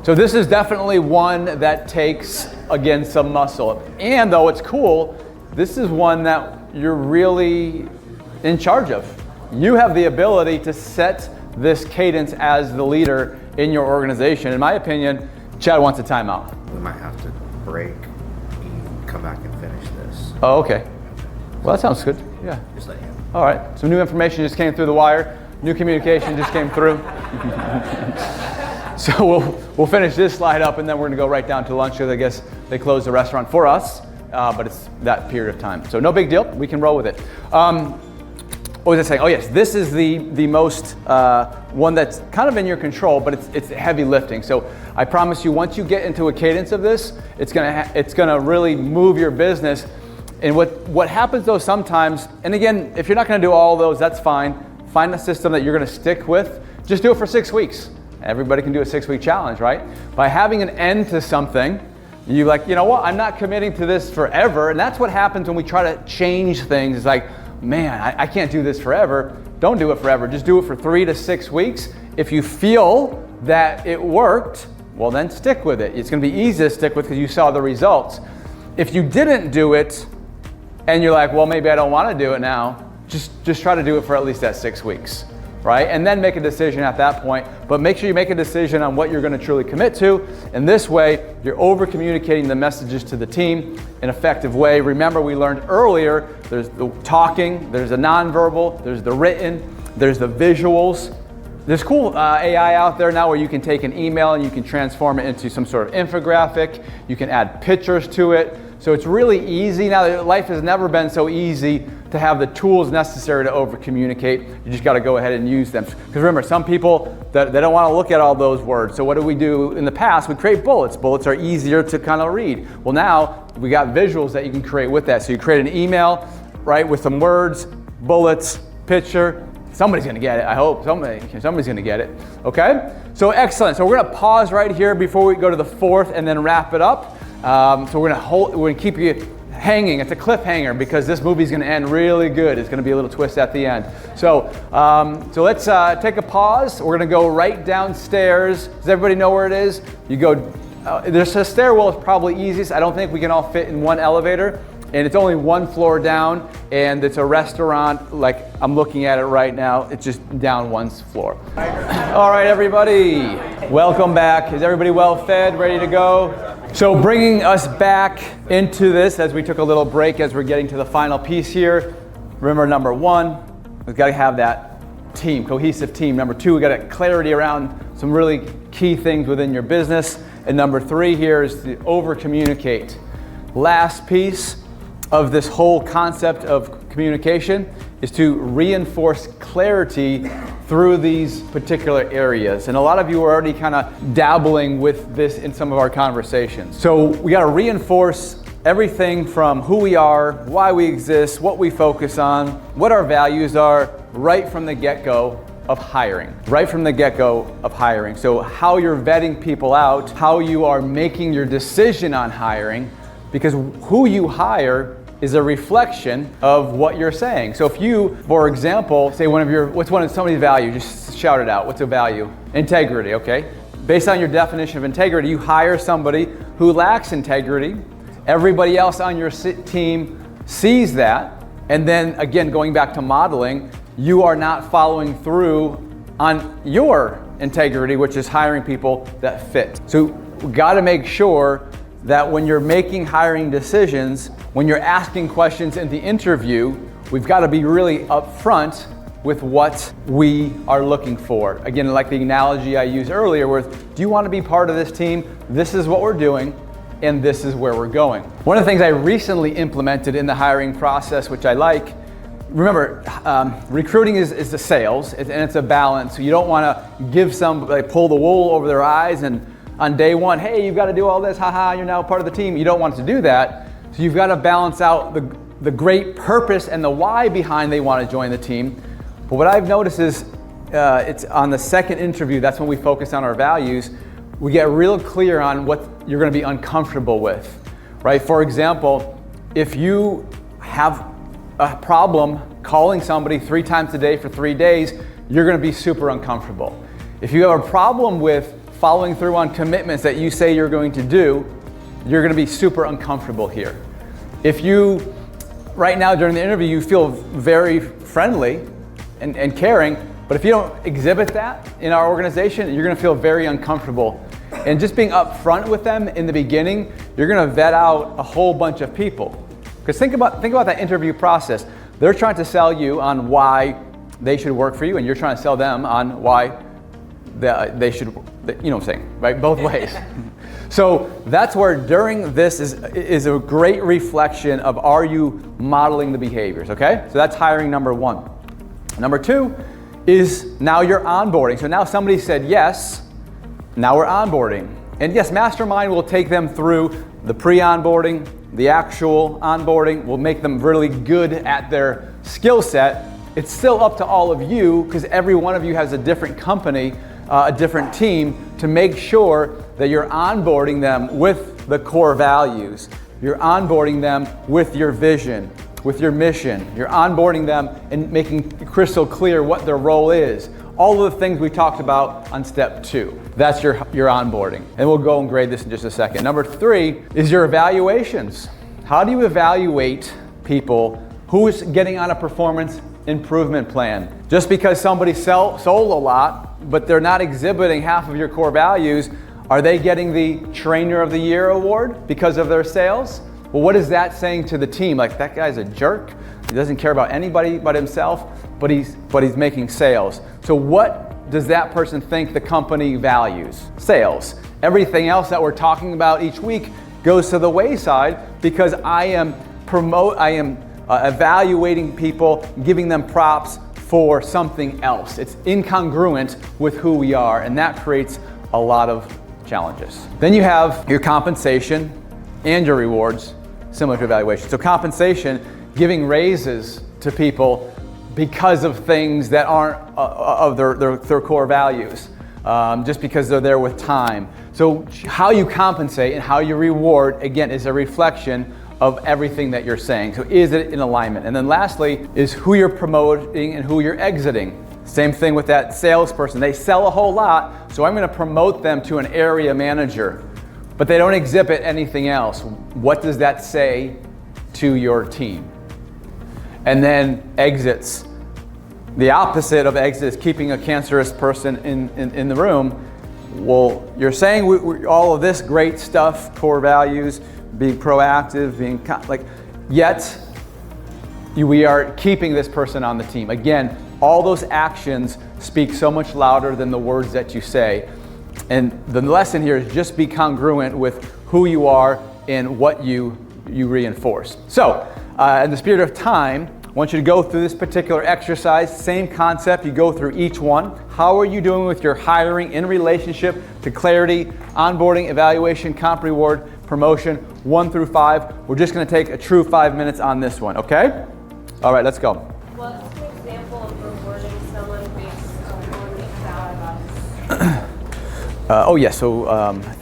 So this is definitely one that takes, again, some muscle. And though it's cool, this is one that you're really in charge of. You have the ability to set this cadence as the leader in your organization. In my opinion, Chad wants a timeout. We might have to break and come back and finish this. Oh, okay. Well, that sounds good. Yeah. Just let you know. All right. Some new information just came through the wire. New communication just came through. So we'll finish this slide up, and then we're going to go right down to lunch because I guess they closed the restaurant for us, but it's that period of time. So no big deal. We can roll with it. What was I saying? Oh yes, this is the most one that's kind of in your control, but it's heavy lifting. So I promise you, once you get into a cadence of this, it's gonna really move your business. And what happens though sometimes, and again, if you're not gonna do all of those, that's fine. Find a system that you're gonna stick with. Just do it for 6 weeks. Everybody can do a 6-week challenge, right? By having an end to something, you like, you know what? I'm not committing to this forever, and that's what happens when we try to change things. It's like, man, I can't do this forever. Don't do it forever. Just do it for 3 to 6 weeks. If you feel that it worked, well then stick with it. It's gonna be easy to stick with because you saw the results. If you didn't do it, and you're like, well, maybe I don't want to do it now, just try to do it for at least that 6 weeks, right? And then make a decision at that point, but make sure you make a decision on what you're going to truly commit to. And this way, you're over communicating the messages to the team in an effective way. Remember, we learned earlier, there's the talking, there's the nonverbal, there's the written, there's the visuals. There's cool AI out there now where you can take an email and you can transform it into some sort of infographic. You can add pictures to it. So it's really easy now. Life has never been so easy to have the tools necessary to over communicate. You just got to go ahead and use them. Because remember, some people, they don't want to look at all those words. So what do we do in the past? We create bullets. Bullets are easier to kind of read. Well, now we got visuals that you can create with that. So you create an email, right, with some words, bullets, picture. Somebody's going to get it, I hope. Somebody's going to get it, okay? So excellent. So we're going to pause right here before we go to the fourth and then wrap it up. So we're going to keep you hanging. It's a cliffhanger because this movie's going to end really good. It's going to be a little twist at the end. So let's take a pause. We're going to go right downstairs. Does everybody know where it is? You go, there's a stairwell. It's probably easiest. I don't think we can all fit in one elevator. And it's only one floor down, and it's a restaurant, like I'm looking at it right now. It's just down one floor. All right, everybody, welcome back. Is everybody well fed, ready to go? So bringing us back into this as we took a little break as we're getting to the final piece here. Remember, number one, we've got to have that team, cohesive team. Number two, we got clarity around some really key things within your business. And number three here is to over communicate. Last piece of this whole concept of communication is to reinforce clarity through these particular areas. And a lot of you are already kind of dabbling with this in some of our conversations. So we got to reinforce everything from who we are, why we exist, what we focus on, what our values are, right from the get-go of hiring. Right from the get-go of hiring. So how you're vetting people out, how you are making your decision on hiring, because who you hire is a reflection of what you're saying. So if you, for example, say what's somebody's value, just shout it out. What's a value? Integrity, okay? Based on your definition of integrity, you hire somebody who lacks integrity. Everybody else on your team sees that. And then again, going back to modeling, you are not following through on your integrity, which is hiring people that fit. So we gotta make sure that when you're making hiring decisions, when you're asking questions in the interview, we've got to be really upfront with what we are looking for. Again, like the analogy I used earlier with, do you want to be part of this team? This is what we're doing, and this is where we're going. One of the things I recently implemented in the hiring process, which I like, remember, recruiting is the sales, and it's a balance. So you don't want to give somebody, pull the wool over their eyes and on day one, hey, you've got to do all this, haha, you're now part of the team. You don't want to do that. So you've got to balance out the great purpose and the why behind they want to join the team. But what I've noticed is it's on the second interview, that's when we focus on our values, we get real clear on what you're going to be uncomfortable with, right? For example, if you have a problem calling somebody 3 times a day for 3 days, you're going to be super uncomfortable. If you have a problem with following through on commitments that you say you're going to do, you're going to be super uncomfortable here. If you, right now during the interview, you feel very friendly and caring, but if you don't exhibit that in our organization, you're going to feel very uncomfortable. And just being upfront with them in the beginning, you're going to vet out a whole bunch of people. Because think about that interview process. They're trying to sell you on why they should work for you, and you're trying to sell them on why they should, you know what I'm saying, right? Both ways. So that's where during this is a great reflection of, are you modeling the behaviors, okay? So that's hiring number one. Number two is now you're onboarding. So now somebody said yes, now we're onboarding. And yes, Mastermind will take them through the pre-onboarding, the actual onboarding. We'll make them really good at their skill set. It's still up to all of you, because every one of you has a different company, a different team, to make sure that you're onboarding them with the core values. You're onboarding them with your vision, with your mission. You're onboarding them and making crystal clear what their role is. All of the things we talked about on step 2. That's your onboarding. And we'll go and grade this in just a second. Number 3 is your evaluations. How do you evaluate people who's getting on a performance improvement plan. Just because somebody sold a lot, but they're not exhibiting half of your core values, are they getting the Trainer of the Year award because of their sales? Well, what is that saying to the team? Like, that guy's a jerk. He doesn't care about anybody but himself, but he's making sales. So what does that person think the company values? Sales. Everything else that we're talking about each week goes to the wayside because I am evaluating people, giving them props for something else. It's incongruent with who we are, and that creates a lot of challenges. Then you have your compensation and your rewards, similar to evaluation. So compensation, giving raises to people because of things that aren't of their core values, just because they're there with time. So how you compensate and how you reward, again, is a reflection of everything that you're saying. So is it in alignment? And then lastly is who you're promoting and who you're exiting. Same thing with that salesperson. They sell a whole lot, so I'm going to promote them to an area manager, but they don't exhibit anything else. What does that say to your team? And then exits. The opposite of exit is keeping a cancerous person in the room. Well, you're saying all of this great stuff, core values, being proactive, yet we are keeping this person on the team. Again, all those actions speak so much louder than the words that you say. And the lesson here is just be congruent with who you are and what you reinforce. So, in the spirit of time, I want you to go through this particular exercise. Same concept, you go through each one. How are you doing with your hiring in relationship to clarity, onboarding, evaluation, comp reward, promotion, 1 through 5. We're just going to take a true 5 minutes on this one, okay? All right, let's go. What's an example of rewarding someone based on what they thought about?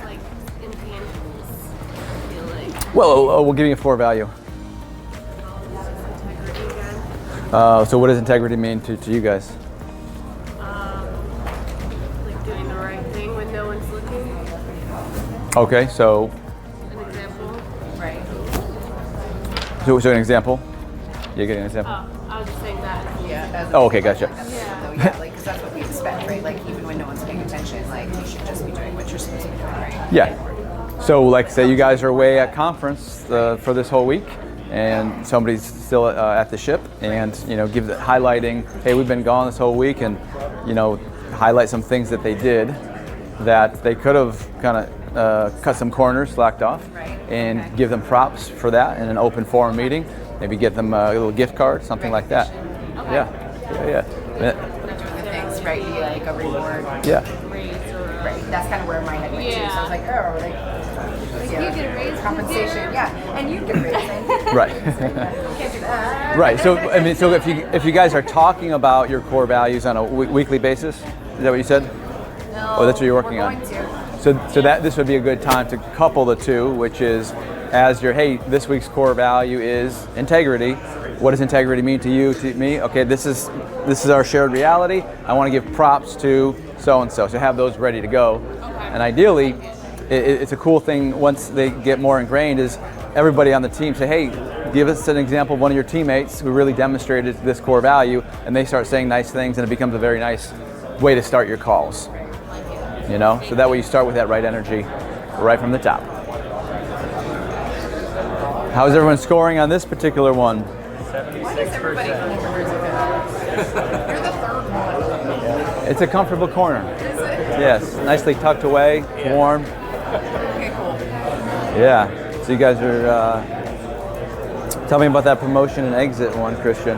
Like intangibles, I feel like. Well, we'll give you a 4 value. Integrity again. So what does integrity mean to you guys? Like doing the right thing when no one's looking. Okay, so. An example. Right. So an example? You getting an example? I was just saying that. Yeah. Oh, okay, gotcha. Yeah, like, because that's what we expect, right? Like, even when no one's paying attention, like, you should just be doing what you're supposed to be doing, right? Yeah. So, like, say you guys are away at conference for this whole week, and somebody's still at the ship, and highlighting, hey, we've been gone this whole week, and highlight some things that they did that they could have kind of cut some corners, slacked off, and give them props for that in an open forum meeting. Maybe get them a little gift card, something like that. Okay. Yeah. Doing the things, right? Be like a reward. Yeah. Right. That's kind of where my head went to. So I was like, You get a raise. Compensation. Yeah. And you get a raise. Right. Can't do that. Right. So if you guys are talking about your core values on a weekly basis, is that what you said? No. Oh, that's what you're working on. So that this would be a good time to couple the two, which is as your, hey, this week's core value is integrity. What does integrity mean to you, to me? Okay, this is our shared reality. I want to give props to so and so. So have those ready to go. And ideally, it's a cool thing once they get more ingrained is everybody on the team say, hey, give us an example of one of your teammates who really demonstrated this core value, and they start saying nice things, and it becomes a very nice way to start your calls. So that way you start with that right energy right from the top. How's everyone scoring on this particular one? 76%. You're the third one. It's a comfortable corner. Yes, nicely tucked away, warm. Okay, cool. Yeah, so you guys are, tell me about that promotion and exit one, Christian.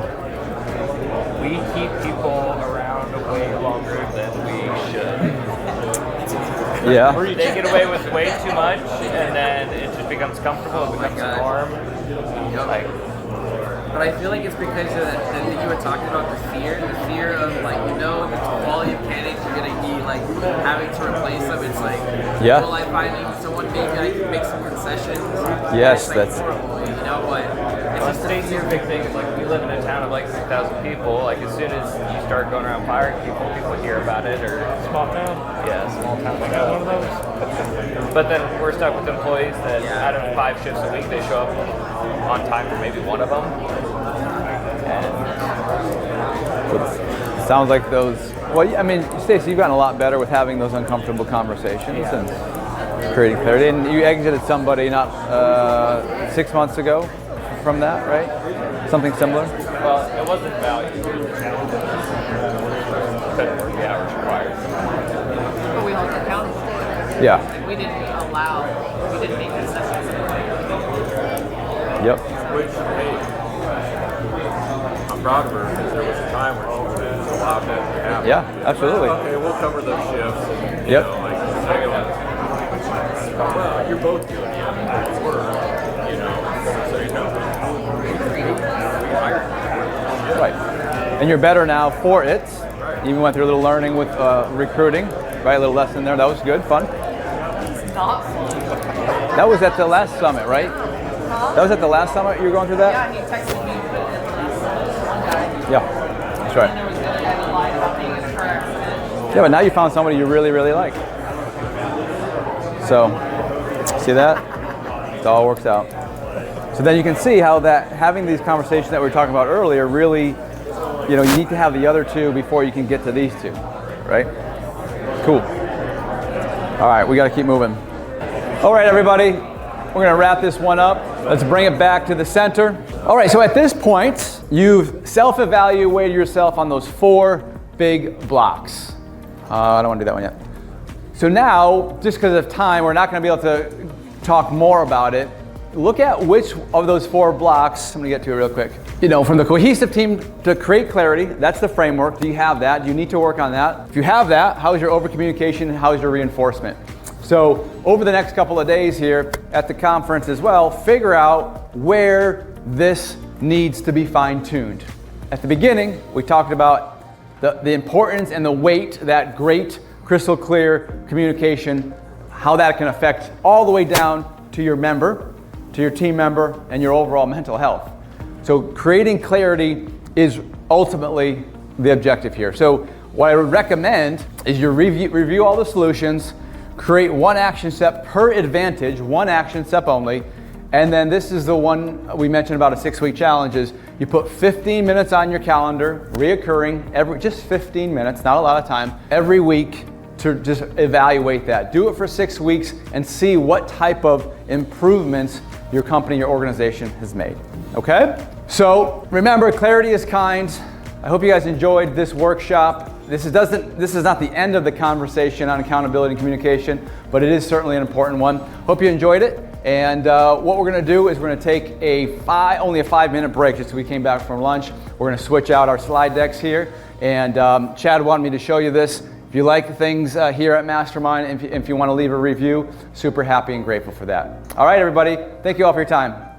We keep people around way longer than we should. Yeah. They get away with way too much, and then it just becomes comfortable, it becomes a norm. But I feel like it's because of that thing you were talking about, the fear of the quality of candidates you're gonna be having to replace them. It's like, will I find someone maybe I can make some concessions? Yes, that's horrible, but it's just State's a big thing. We live in a town of 6,000 people. As soon as you start going around firing people hear about it. Or small town. Yeah, small town. I got one of those. But then we're stuck with employees that out of 5 shifts a week they show up on time for maybe one of them. It sounds like those, well, I mean, Stacey, you've gotten a lot better with having those uncomfortable conversations and creating clarity. And you exited somebody not 6 months ago from that, right? Something similar? Well, it wasn't value. Couldn't work the hours required. But we hold it accountable. Yeah. We didn't make concessions. Yep. Which, hey, I'm proud of her because there was a time where she was allowed that to happen. Yeah, absolutely. Well, okay, we'll cover those shifts. And, Yep. Well, you're both doing it. It's work, so Right. And you're better now for it. You even went through a little learning with recruiting, right? A little lesson there. That was good, fun. It's not fun. That was at the last summit, right? That was at the last summit you were going through that? Yeah, he texted me at the last one guy. Yeah, that's right. And there was going to be a lie about being in a car accident. Yeah, but now you found somebody you really, really like. So, see that? It all works out. So then you can see how that having these conversations that we were talking about earlier really, you need to have the other two before you can get to these two, right? Cool. All right, we got to keep moving. All right, everybody, we're going to wrap this one up. Let's bring it back to the center. All right, so at this point, you've self-evaluated yourself on those 4 big blocks. I don't want to do that one yet. So now, just because of time, we're not going to be able to talk more about it. Look at which of those 4 blocks, I'm going to get to it real quick. From the cohesive team to create clarity, that's the framework. Do you have that? Do you need to work on that? If you have that, how is your over-communication? How is your reinforcement? So over the next couple of days here at the conference as well, figure out where this needs to be fine-tuned. At the beginning, we talked about the importance and the weight that great, crystal clear communication, how that can affect all the way down to your member, to your team member, and your overall mental health. So creating clarity is ultimately the objective here. So what I would recommend is you review all the solutions, create one action step per advantage, one action step only, and then this is the one we mentioned about a 6-week challenge is you put 15 minutes on your calendar, reoccurring, just 15 minutes, not a lot of time, every week to just evaluate that. Do it for 6 weeks and see what type of improvements your company, your organization has made, okay? So remember, clarity is kind. I hope you guys enjoyed this workshop. This is not the end of the conversation on accountability and communication, but it is certainly an important one. Hope you enjoyed it. And what we're gonna do is we're gonna take only a 5-minute break just so we came back from lunch. We're gonna switch out our slide decks here. And Chad wanted me to show you this. If you like things here at Mastermind, if you want to leave a review, super happy and grateful for that. All right, everybody. Thank you all for your time.